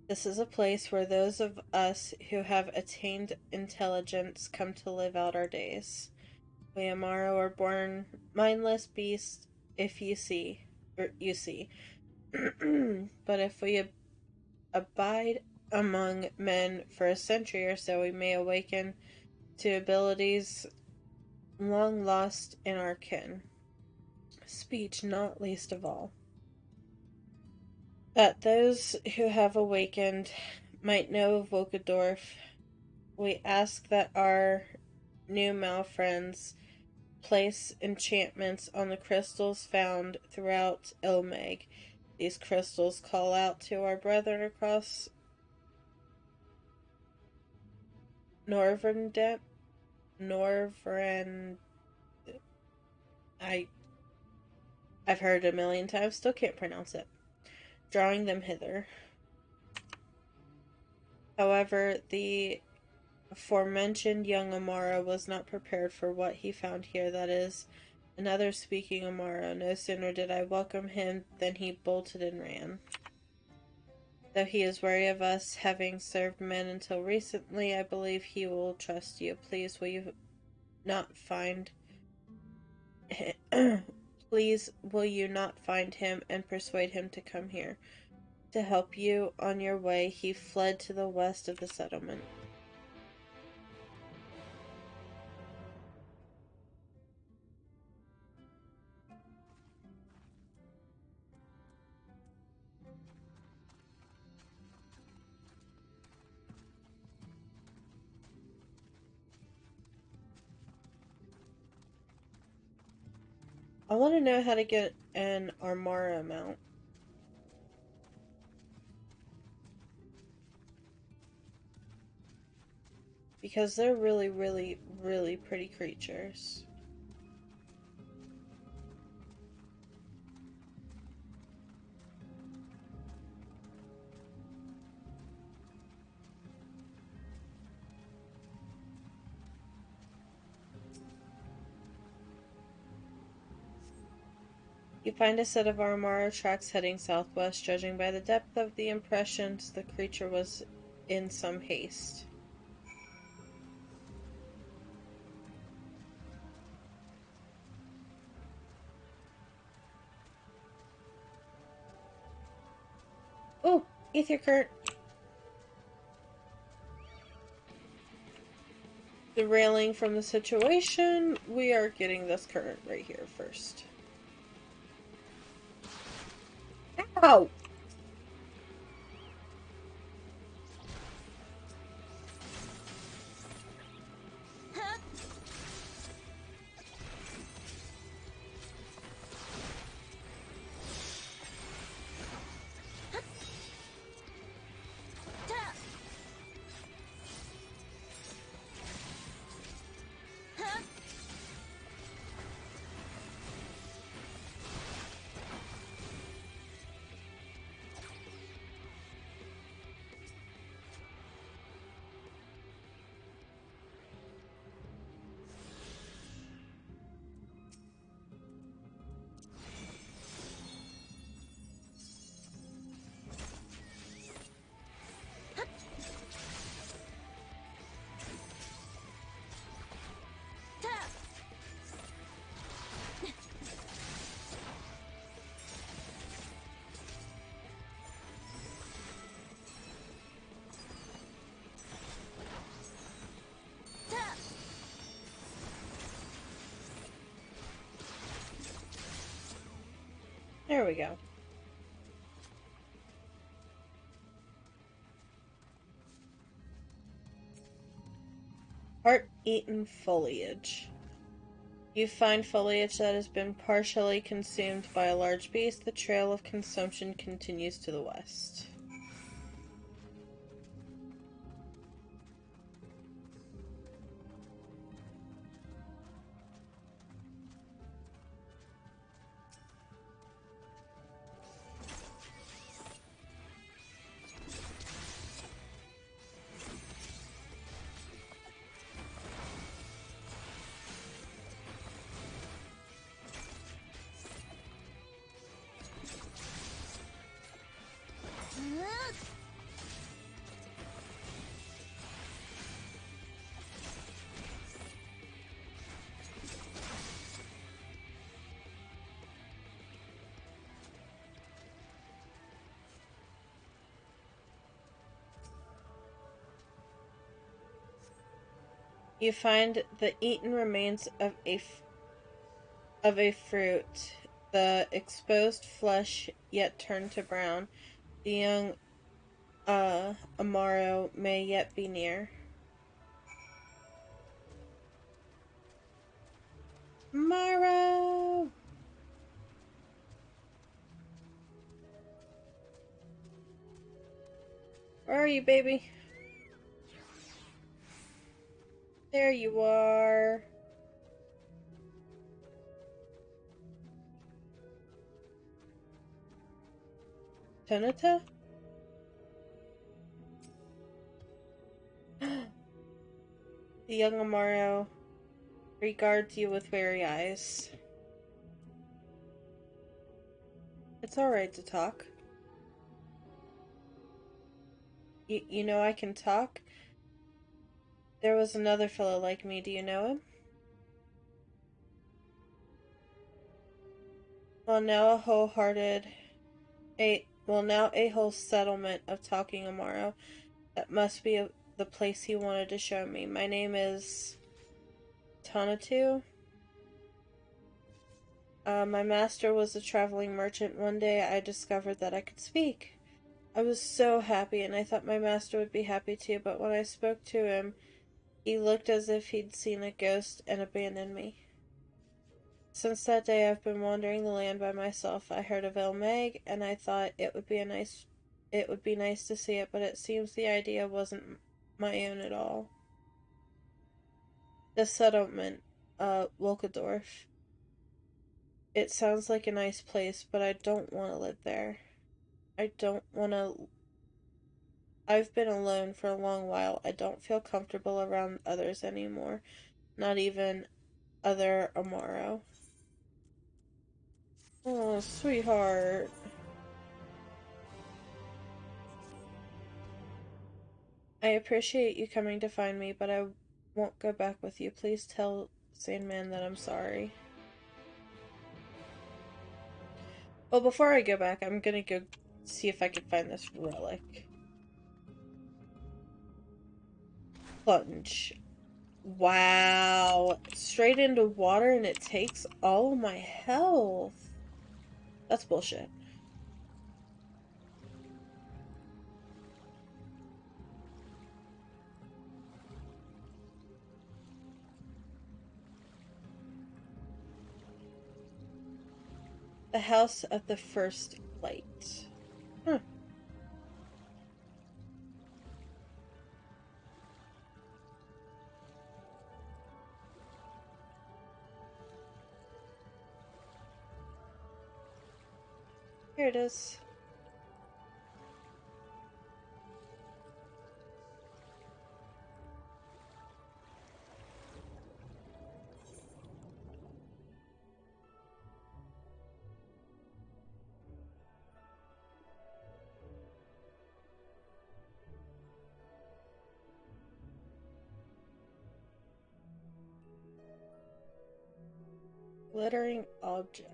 This is a place where those of us who have attained intelligence come to live out our days. We Amaro are born mindless beasts, if you see, or you see. But if we abide among men for a century or so, we may awaken to abilities long lost in our kin. Speech not least of all. That those who have awakened might know of Wokadorf, we ask that our new Mal friends place enchantments on the crystals found throughout Ilmeg. These crystals call out to our brethren across Norvrendep. Norvrend. I've heard it a million times, still can't pronounce it. Drawing them hither. However, the aforementioned young Amara was not prepared for what he found here. That is, another speaking Amara. No sooner did I welcome him than he bolted and ran. Though he is wary of us, having served men until recently, I believe he will trust you. Please, will you not find Please, will you not find him and persuade him to come here? To help you on your way, he fled to the west of the settlement. I want to know how to get an Armara mount. Because they're really, really, really pretty creatures. You find a set of Armara tracks heading southwest. Judging by the depth of the impressions, the creature was in some haste. Oh, ether current. Derailing from the situation, we are getting this current right here first. Ow! There we go. Heart-eaten foliage. You find foliage that has been partially consumed by a large beast. The trail of consumption continues to the west. You find the eaten remains of a fruit, the exposed flesh yet turned to brown. The young Amaro may yet be near. Amaro! Where are you, baby? There you are. Tonata? The young Amaro regards you with wary eyes. It's alright to talk. You know I can talk? There was another fellow like me. Do you know him? Well, now a whole settlement of talking Amaro. That must be the place he wanted to show me. My name is Tanatu. My master was a traveling merchant. One day I discovered that I could speak. I was so happy, and I thought my master would be happy too, but when I spoke to him, he looked as if he'd seen a ghost and abandoned me. Since that day, I've been wandering the land by myself. I heard of Ilmeg, and I thought it would be nice to see it, but it seems the idea wasn't my own at all. The settlement, Wolkendorf. It sounds like a nice place, but I don't want to live there. I don't want to. I've been alone for a long while. I don't feel comfortable around others anymore. Not even other Amaro. Oh, sweetheart. I appreciate you coming to find me, but I won't go back with you. Please tell Sandman that I'm sorry. Well, before I go back, I'm gonna go see if I can find this relic. Plunge. Wow. Straight into water and it takes all my health. That's bullshit. The house of the first light. Huh. Here it is. Glittering object.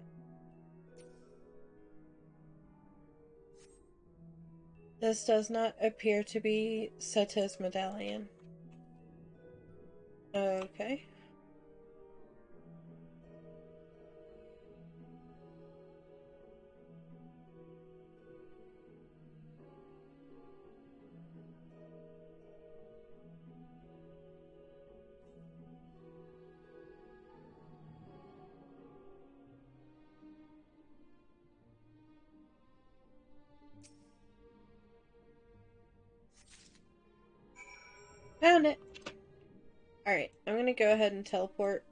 This does not appear to be Seta's medallion. Okay. Found it. Alright, I'm gonna go ahead and teleport.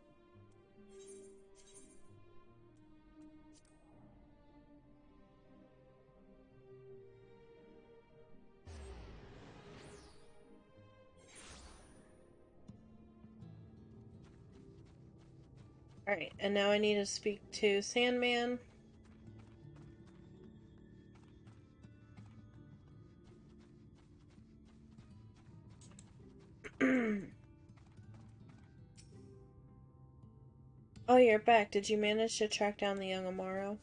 Alright, and now I need to speak to Sandman. Oh, you're back. Did you manage to track down the young Amaro?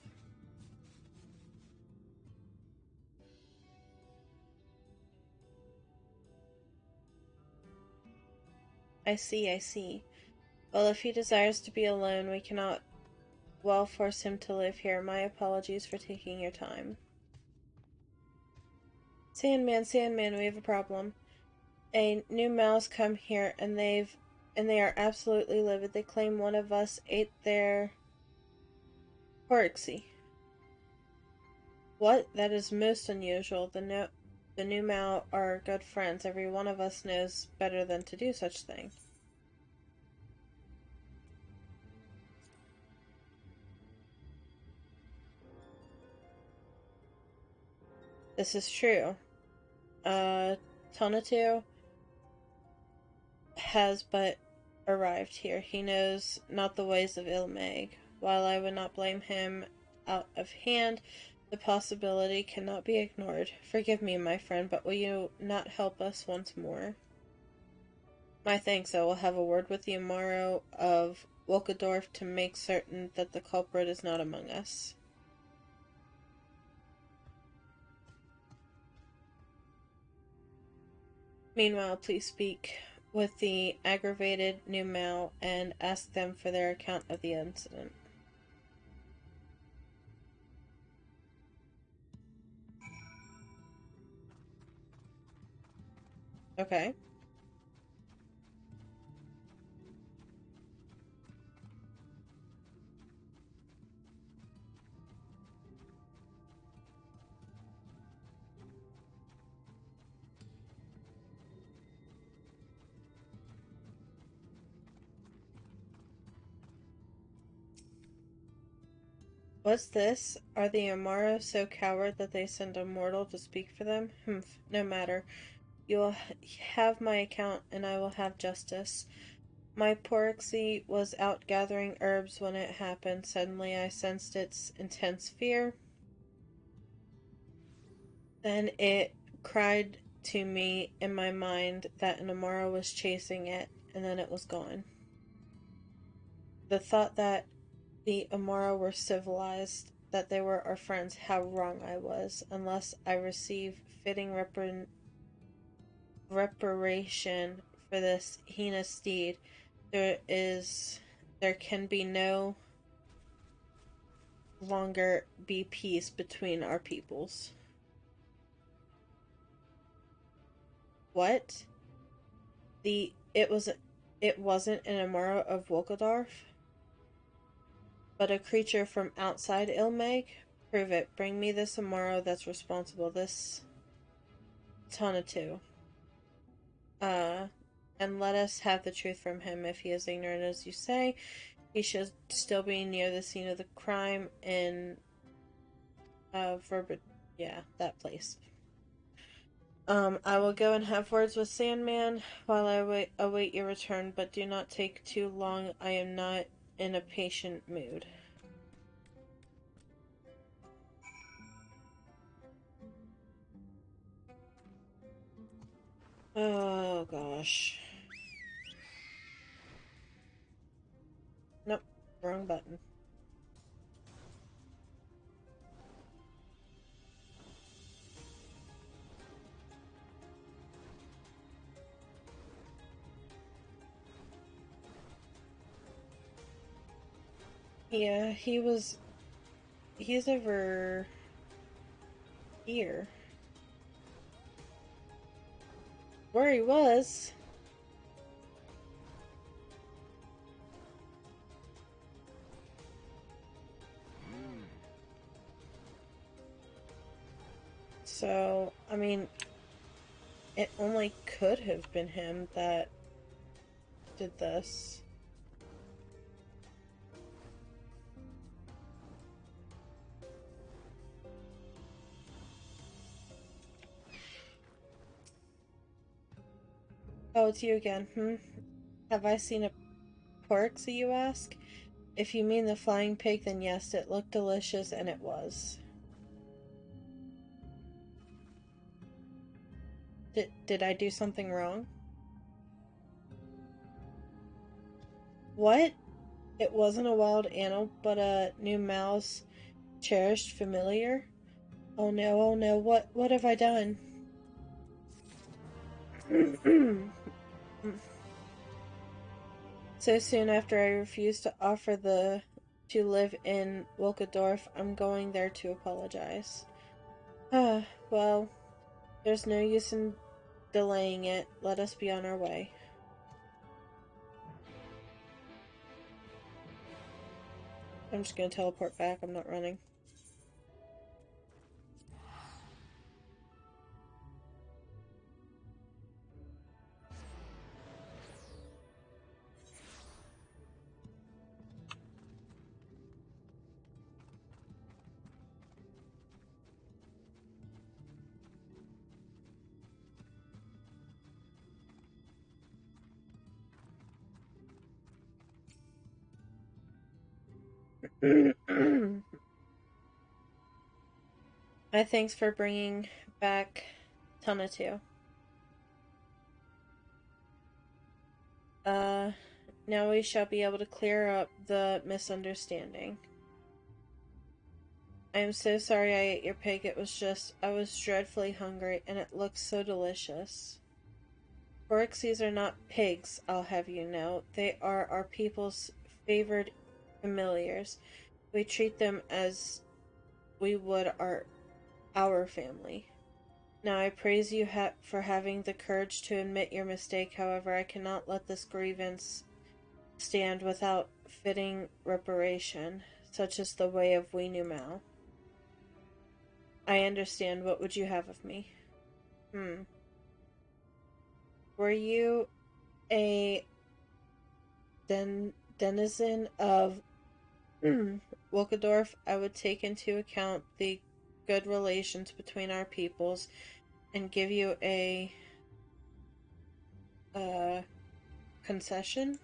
I see, I see. Well, if he desires to be alone, we cannot well force him to live here. My apologies for taking your time. Sandman, Sandman, we have a problem. A new mouse come here and they are absolutely livid. They claim one of us ate their Horixie. What? That is most unusual. The new Mao are good friends. Every one of us knows better than to do such thing. This is true. Tonatu has but arrived here. He knows not the ways of Ilmeg. While I would not blame him out of hand, the possibility cannot be ignored. Forgive me, my friend, but will you not help us once more? My thanks. I will have a word with the Amaro of Wolkendorf to make certain that the culprit is not among us. Meanwhile, please speak with the aggravated new Mao and ask them for their account of the incident. Okay. What's this? Are the Amaro so coward that they send a mortal to speak for them? Humph, no matter. You will have my account, and I will have justice. My Porixie was out gathering herbs when it happened. Suddenly I sensed its intense fear. Then it cried to me in my mind that an Amaro was chasing it, and then it was gone. The thought that the Amaro were civilized, that they were our friends, how wrong I was. Unless I receive fitting reparation for this heinous deed, there can be no longer be peace between our peoples. What? It wasn't an Amaro of Wolkadorf, but a creature from outside Ilmeg? Prove it. Bring me this Amaro that's responsible. This Tonatu. And let us have the truth from him. If he is ignorant as you say, he should still be near the scene of the crime in that place. I will go and have words with Sandman while I await your return, but do not take too long. I am not in a patient mood. Oh gosh. Nope, wrong button. Yeah, he's over here. Where he was. So, I mean, it only could have been him that did this. Oh, it's you again. Have I seen a pork, you ask? If you mean the flying pig, then yes, it looked delicious, and it was. Did I do something wrong? What? It wasn't a wild animal, but a new mouse cherished familiar? Oh no, what have I done? So soon after I refused to offer to live in Wilkendorf, I'm going there to apologize. Ah, well, there's no use in delaying it. Let us be on our way. I'm just gonna teleport back. I'm not running. My thanks for bringing back Tonatu. Uh, now we shall be able to clear up the misunderstanding. I am so sorry I ate your pig. It was just, I was dreadfully hungry, and it looked so delicious. Oryxes are not pigs, I'll have you know. They are our people's favored familiars. We treat them as we would our family. Now I praise you for having the courage to admit your mistake. However, I cannot let this grievance stand without fitting reparation, such as the way of Weenu Mao. I understand. What would you have of me? Were you a denizen of Wilkendorf, I would take into account the good relations between our peoples and give you a concession.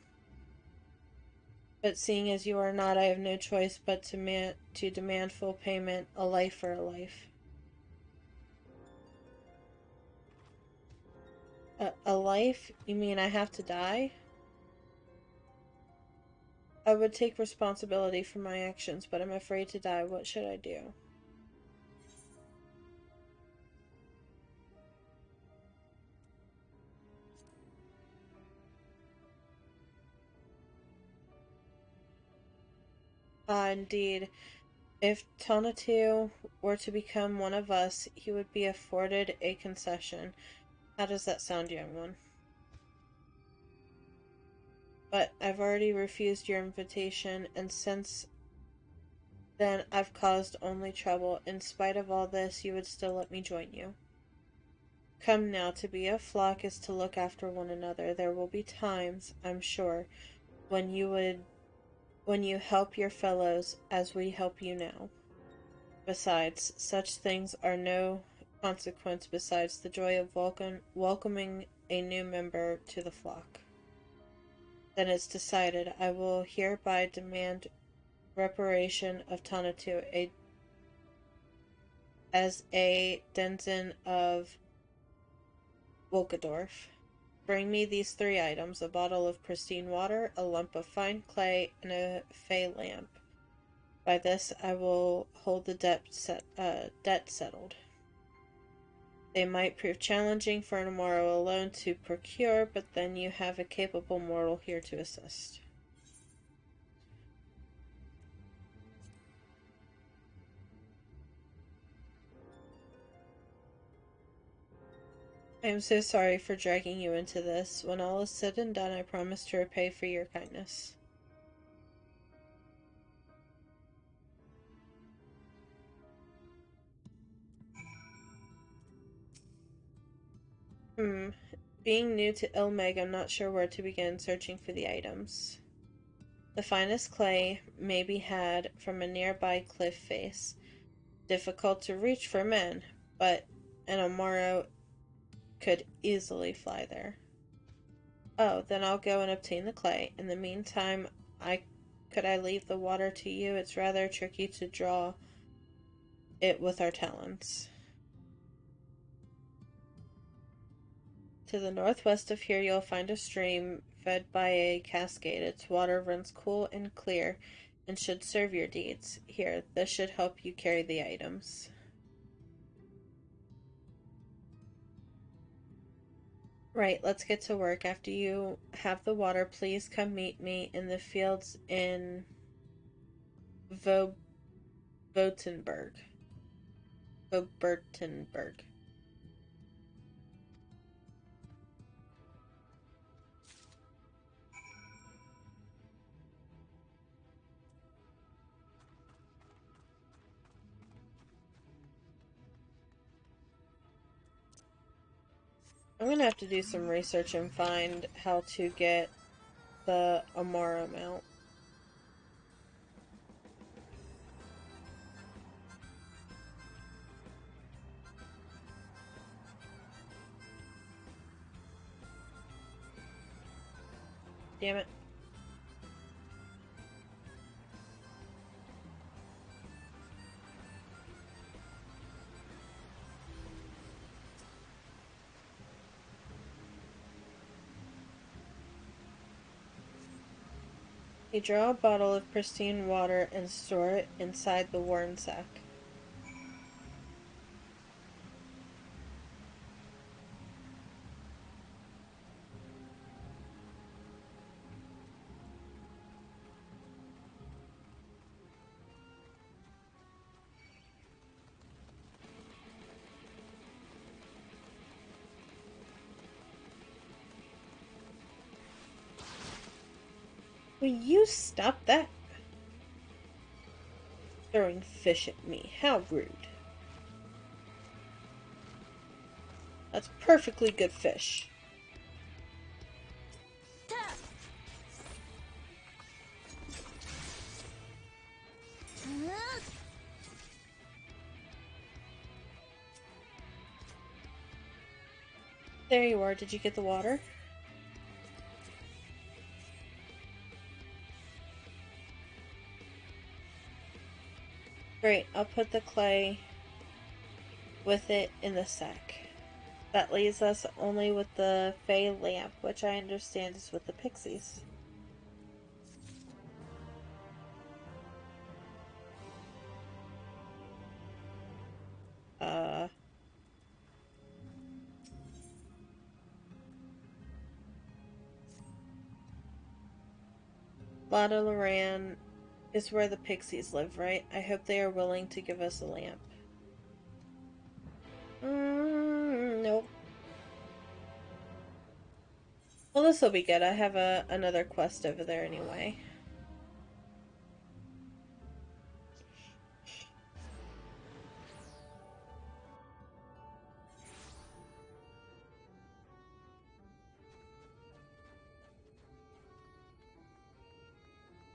But seeing as you are not, I have no choice but to demand full payment, a life for a life. A life? You mean I have to die? I would take responsibility for my actions, but I'm afraid to die. What should I do? Indeed. If Tonatiuh were to become one of us, he would be afforded a concession. How does that sound, young one? But I've already refused your invitation, and since then I've caused only trouble. In spite of all this, you would still let me join you. Come now, to be a flock is to look after one another. There will be times, I'm sure, when you help your fellows as we help you now. Besides, such things are no consequence besides the joy of welcoming a new member to the flock. Then it's decided. I will hereby demand reparation of Tonatiuh as a denizen of Wilkendorf. Bring me these 3 items: a bottle of pristine water, a lump of fine clay, and a fey lamp. By this I will hold the debt settled. They might prove challenging for tomorrow alone to procure, but then you have a capable mortal here to assist. I am so sorry for dragging you into this. When all is said and done, I promise to repay for your kindness. Being new to Ilmeg, I'm not sure where to begin searching for the items. The finest clay may be had from a nearby cliff face. Difficult to reach for men, but an Amaro could easily fly there. Oh, then I'll go and obtain the clay. In the meantime, could I leave the water to you? It's rather tricky to draw it with our talons. To the northwest of here you'll find a stream fed by a cascade. Its water runs cool and clear and should serve your needs. Here, this should help you carry the items. Right, let's get to work. After you have the water, please come meet me in the fields in Votenberg. Vobertenberg. I'm gonna have to do some research and find how to get the Amara mount. Damn it. You draw a bottle of pristine water and store it inside the worn sack. Will you stop that? Throwing fish at me. How rude. That's perfectly good fish. There you are. Did you get the water? Great. I'll put the clay with it in the sack. That leaves us only with the Fey lamp, which I understand is with the pixies. Lada Loran is where the pixies live, right? I hope they are willing to give us a lamp. Nope. Well, this will be good. I have another quest over there anyway.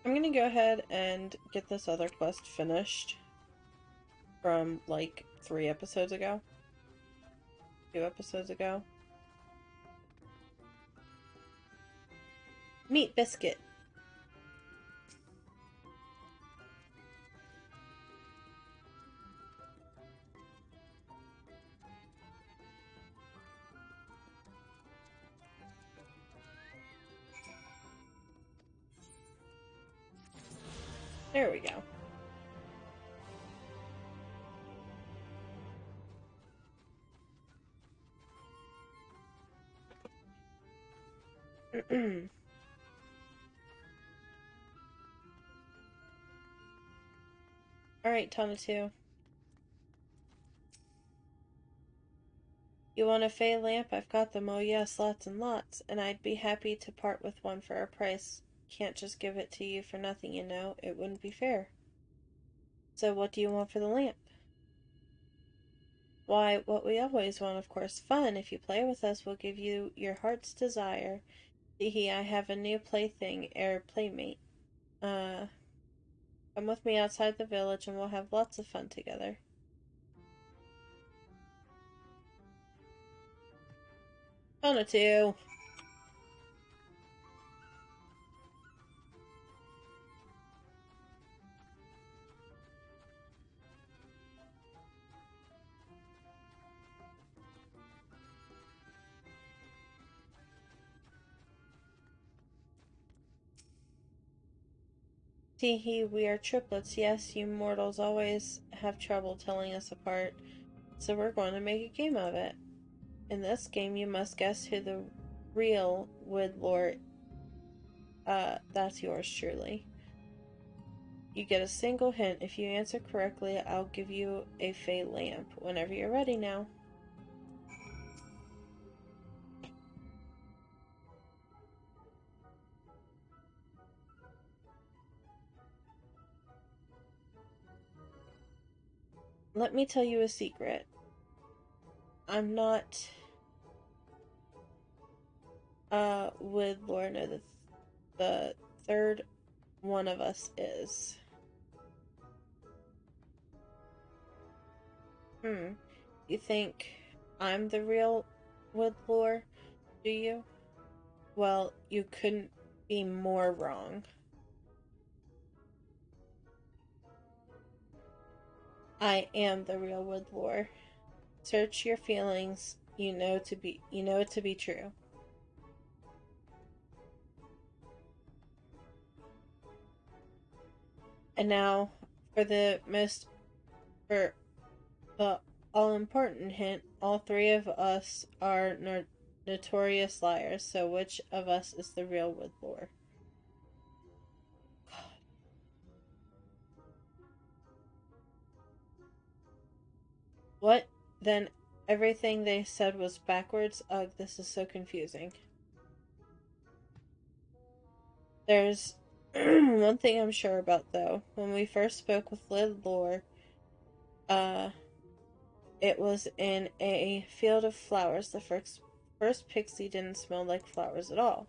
I'm gonna go ahead and get this other quest finished from like 3 episodes ago. 2 episodes ago. Meat biscuit. There we go. Alright, Tonatu. You want a Fey lamp? I've got them. Oh yes, lots and lots. And I'd be happy to part with one for a price. Can't just give it to you for nothing, you know. It wouldn't be fair. So what do you want for the lamp? Why, what we always want, of course. Fun. If you play with us, we'll give you your heart's desire. Hehe, I have a new plaything, playmate. Come with me outside the village and we'll have lots of fun together. Tonatu! Teehee, we are triplets. Yes, you mortals always have trouble telling us apart. So we're going to make a game of it. In this game, you must guess who the real Woodlore. That's yours truly. You get a single hint. If you answer correctly, I'll give you a Fey lamp. Whenever you're ready now. Let me tell you a secret. I'm not Woodlore. No, the third one of us is. You think I'm the real Woodlore, do you? Well, you couldn't be more wrong. I am the real Woodlore. Search your feelings, you know it to be true. And now for the all-important hint, all 3 of us are notorious liars, so which of us is the real Woodlore? What? Then everything they said was backwards? Ugh, this is so confusing. There's one thing I'm sure about, though. When we first spoke with Woodlore, it was in a field of flowers. The first pixie didn't smell like flowers at all.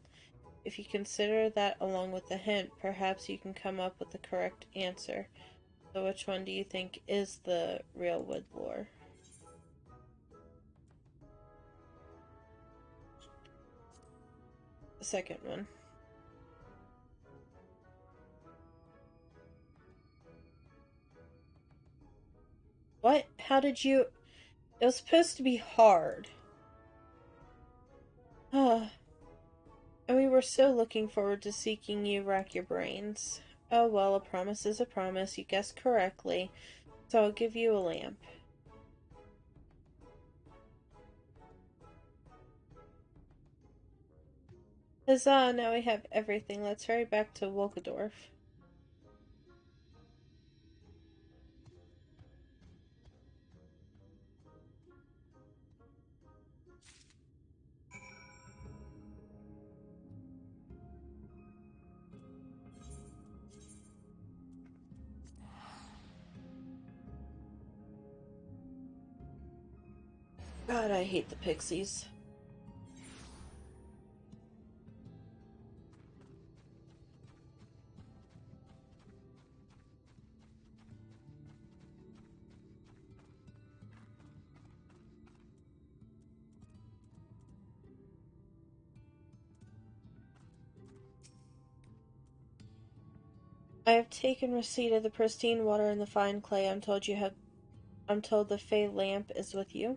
If you consider that along with the hint, perhaps you can come up with the correct answer. So which one do you think is the real Woodlore? second one. What? How did you... It was supposed to be hard. Ah. And we were so looking forward to seeing you rack your brains. Oh well, a promise is a promise. You guessed correctly. So I'll give you a lamp. Huzzah, now we have everything. Let's hurry back to Wolkendorf. God, I hate the pixies. I have taken receipt of the pristine water and the fine clay. I'm told the Fey lamp is with you.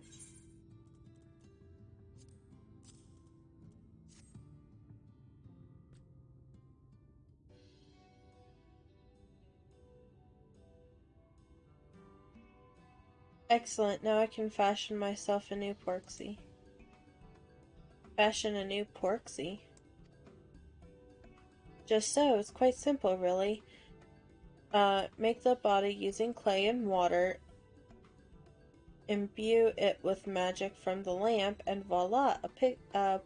Excellent. Now I can fashion myself a new porksy. Fashion a new porksy? Just so. It's quite simple, really. Make the body using clay and water, imbue it with magic from the lamp, and voila, a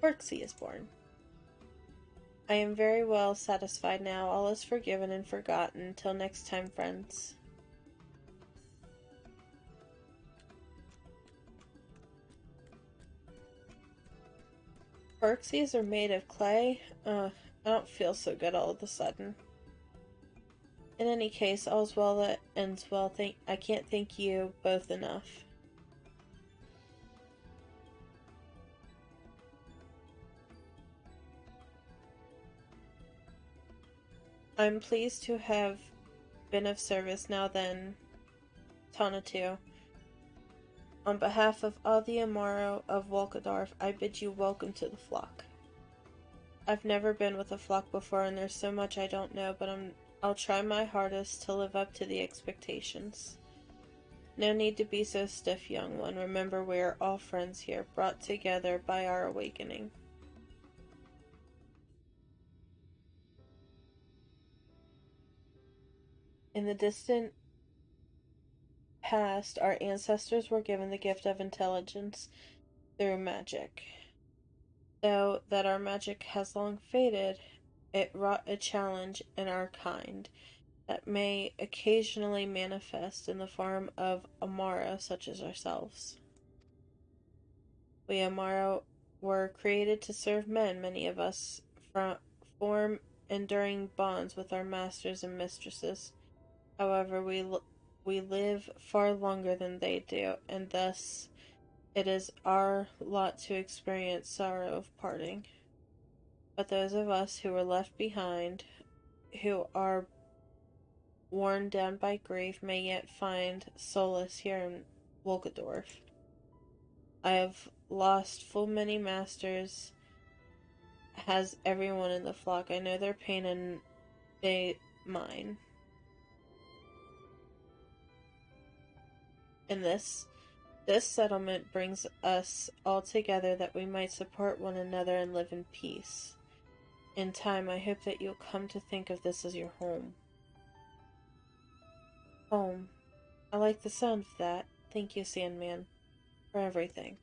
porksy is born. I am very well satisfied now. All is forgiven and forgotten. Till next time, friends. Porksies are made of clay? I don't feel so good all of a sudden. In any case, all's well that ends well. I can't thank you both enough. I'm pleased to have been of service. Now then, Tonatu, on behalf of all the Amaro of Wolkendorf, I bid you welcome to the flock. I've never been with a flock before, and there's so much I don't know, but I'll try my hardest to live up to the expectations. No need to be so stiff, young one. Remember, we are all friends here, brought together by our awakening. In the distant past, our ancestors were given the gift of intelligence through magic. Though that our magic has long faded, it wrought a challenge in our kind that may occasionally manifest in the form of Amara such as ourselves. We Amara were created to serve men. Many of us form enduring bonds with our masters and mistresses. However, we live far longer than they do, and thus it is our lot to experience sorrow of parting. But those of us who were left behind, who are worn down by grief, may yet find solace here in Wolkendorf. I have lost full many masters, has everyone in the flock. I know their pain and they mine. And this settlement brings us all together that we might support one another and live in peace. In time, I hope that you'll come to think of this as your home. Home. I like the sound of that. Thank you, Sandman, for everything.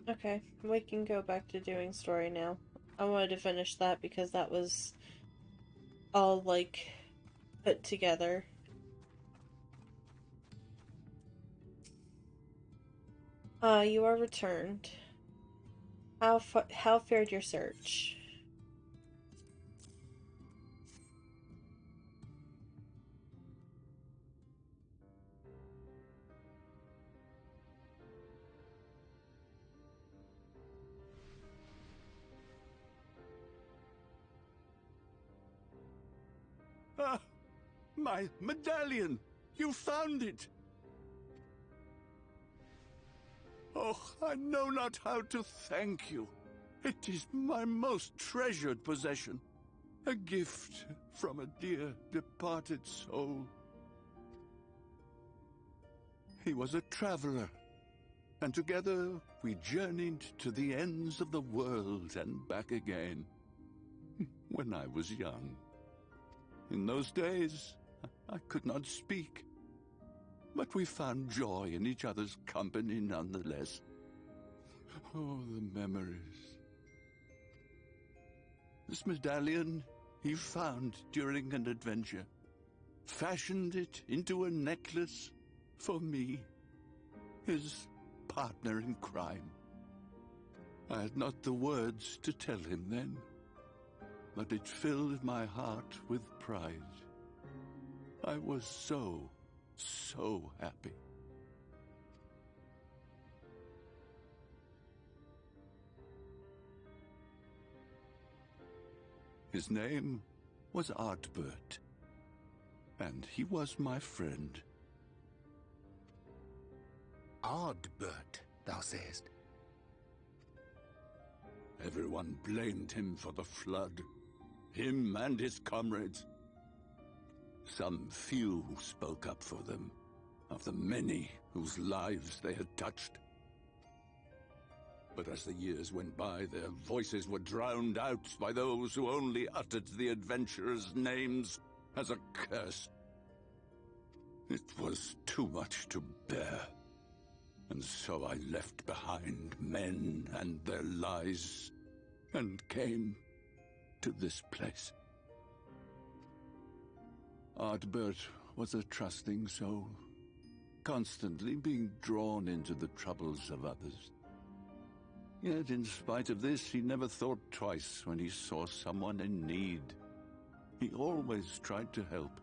Okay, we can go back to doing story now. I wanted to finish that because that was all, like, put together. You are returned. How fared your search? Ah, my medallion! You found it! Oh, I know not how to thank you. It is my most treasured possession. A gift from a dear departed soul. He was a traveler, and together we journeyed to the ends of the world and back again. When I was young. In those days, I could not speak. But we found joy in each other's company nonetheless. Oh, the memories. This medallion he found during an adventure. Fashioned it into a necklace for me, his partner in crime. I had not the words to tell him then, but it filled my heart with pride. I was so happy. His name was Artbert, and he was my friend. Ardbert, thou sayest? Everyone blamed him for the flood, him and his comrades. Some few spoke up for them, of the many whose lives they had touched. But as the years went by, their voices were drowned out by those who only uttered the adventurers' names as a curse. It was too much to bear, and so I left behind men and their lies, and came to this place. Ardbert was a trusting soul, constantly being drawn into the troubles of others. Yet in spite of this, he never thought twice when he saw someone in need. He always tried to help.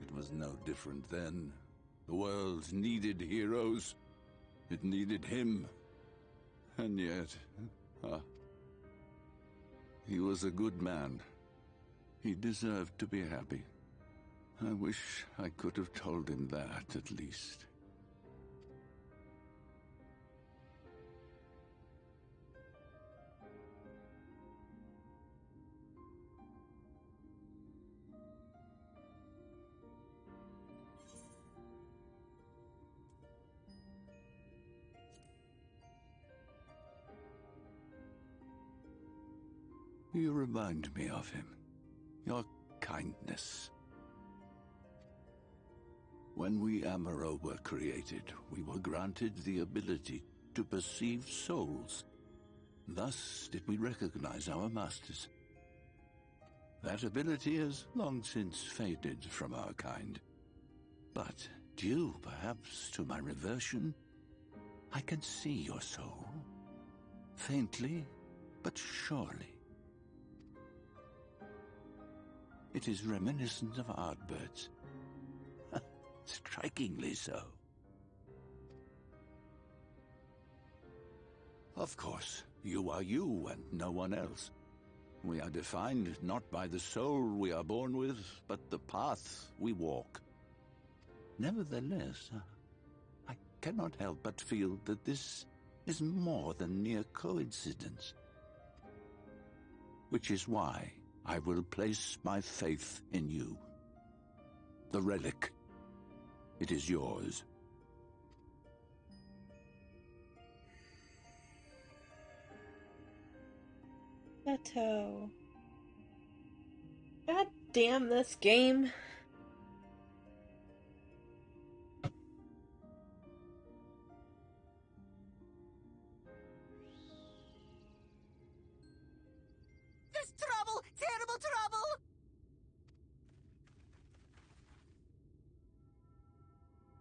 It was no different then. The world needed heroes. It needed him. And yet, he was a good man. He deserved to be happy. I wish I could have told him that, at least. You remind me of him. Your kindness. When we Amaro were created, we were granted the ability to perceive souls. Thus did we recognize our masters. That ability has long since faded from our kind. But, due perhaps to my reversion, I can see your soul. Faintly, but surely. It is reminiscent of Ardbert's. Strikingly so. Of course, you are you and no one else. We are defined not by the soul we are born with, but the path we walk. Nevertheless, I cannot help but feel that this is more than mere coincidence. Which is why I will place my faith in you. The relic. It is yours. Beto. God damn this game.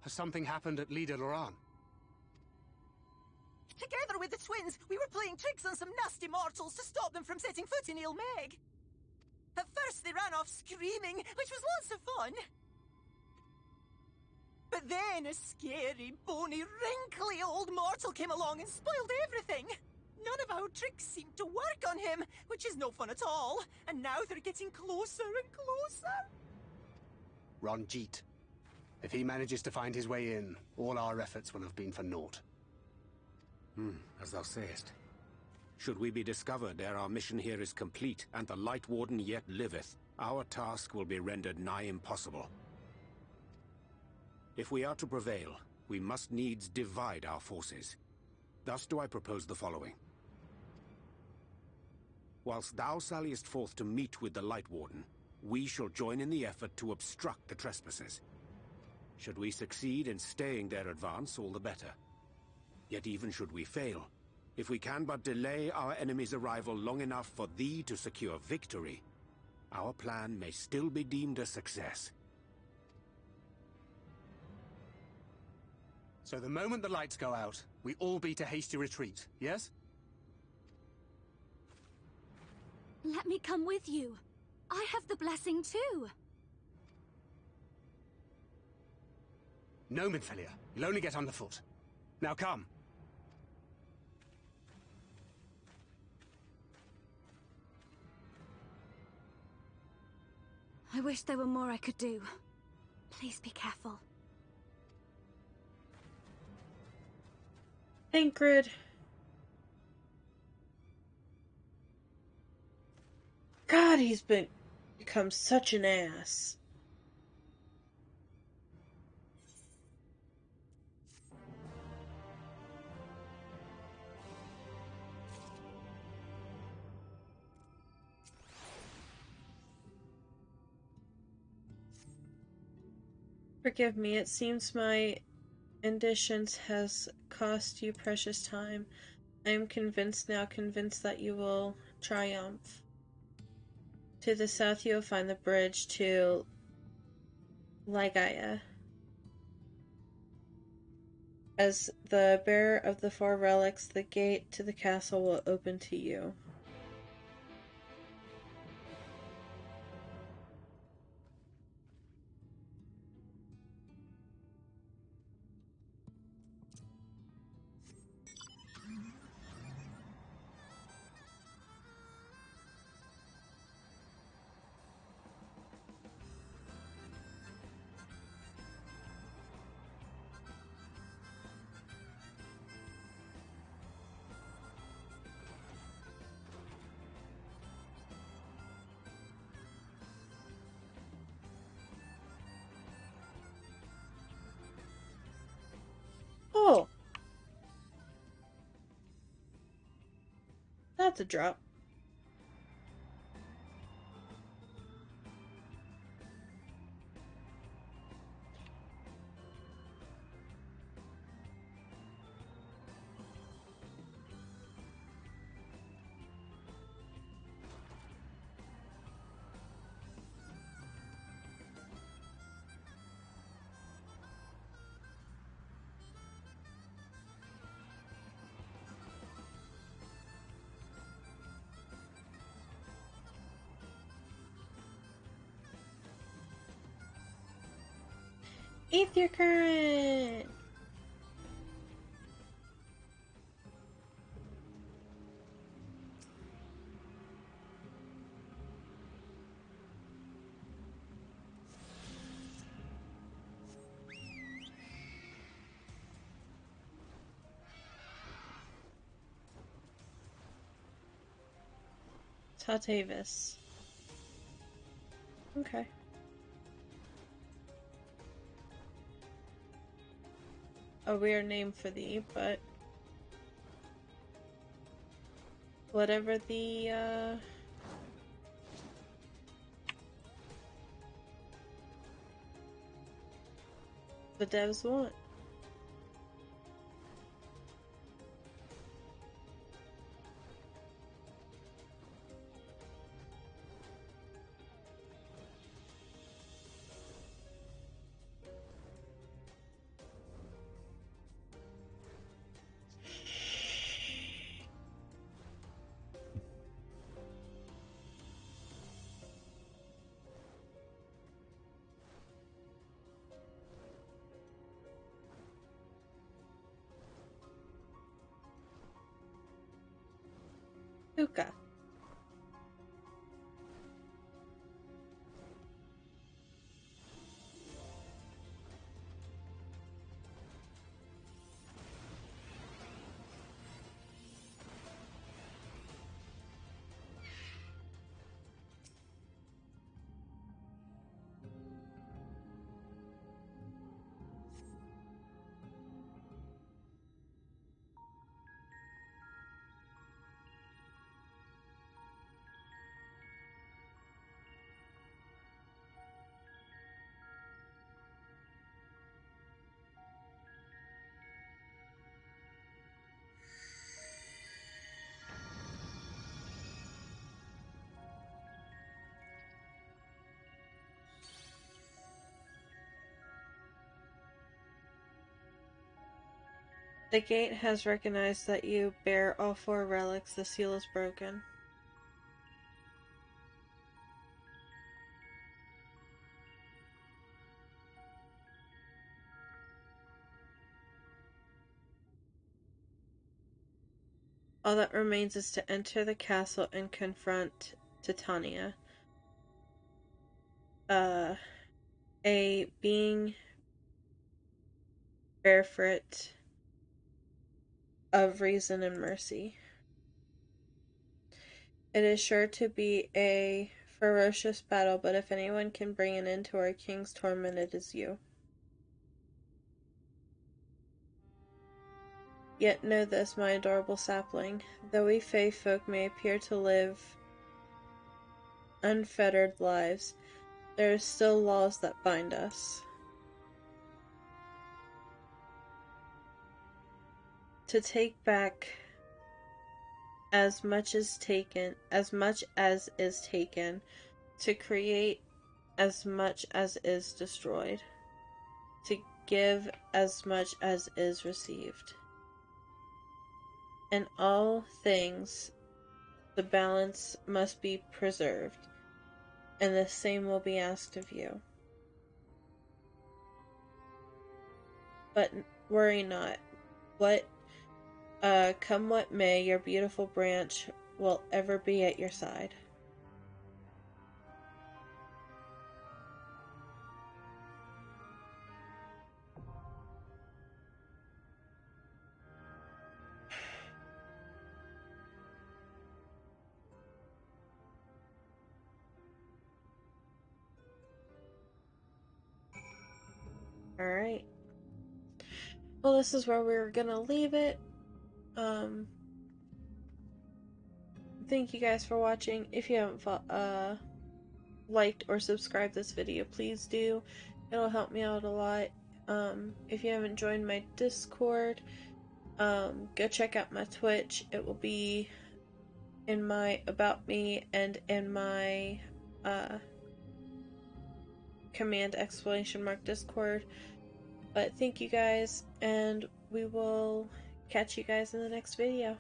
Has something happened at Lida Loran? Together with the twins, we were playing tricks on some nasty mortals to stop them from setting foot in Il Meg. At first they ran off screaming, which was lots of fun. But then a scary, bony, wrinkly old mortal came along and spoiled everything. None of our tricks seemed to work on him, which is no fun at all. And now they're getting closer and closer. Ranjit. If he manages to find his way in, all our efforts will have been for naught. As thou sayest. Should we be discovered ere our mission here is complete, and the Light Warden yet liveth, our task will be rendered nigh impossible. If we are to prevail, we must needs divide our forces. Thus do I propose the following. Whilst thou salliest forth to meet with the Light Warden, we shall join in the effort to obstruct the trespassers. Should we succeed in staying their advance, all the better. Yet even should we fail, if we can but delay our enemy's arrival long enough for thee to secure victory, our plan may still be deemed a success. So the moment the lights go out, we all beat a hasty retreat, yes? Let me come with you. I have the blessing too. No, Minfelia. You'll only get underfoot. Now come. I wish there were more I could do. Please be careful. Ingrid. God, he's become such an ass. Forgive me, it seems my indecience has cost you precious time. I am convinced that you will triumph. To the south you will find the bridge to Ligaya. As the bearer of the 4 relics, the gate to the castle will open to you. Oh! That's a drop. Ether current! Tatavis. Okay. A weird name for thee, but whatever the devs want. Hookah. The gate has recognized that you bear all 4 relics. The seal is broken. All that remains is to enter the castle and confront Titania. A being barefoot of reason and mercy. It is sure to be a ferocious battle, but if anyone can bring an end to our king's torment, it is you. Yet know this, my adorable sapling, though we Fae folk may appear to live unfettered lives, there are still laws that bind us. To take back as much as is taken, to create as much as is destroyed, to give as much as is received. In all things, the balance must be preserved, and the same will be asked of you. But worry not. Come what may, your beautiful branch will ever be at your side. Alright. Well, this is where we're gonna leave it. Thank you guys for watching. If you haven't liked or subscribed this video, please do. It'll help me out a lot. If you haven't joined my Discord, go check out my Twitch. It will be in my About Me and in my command ! Discord. But thank you guys, and we will catch you guys in the next video.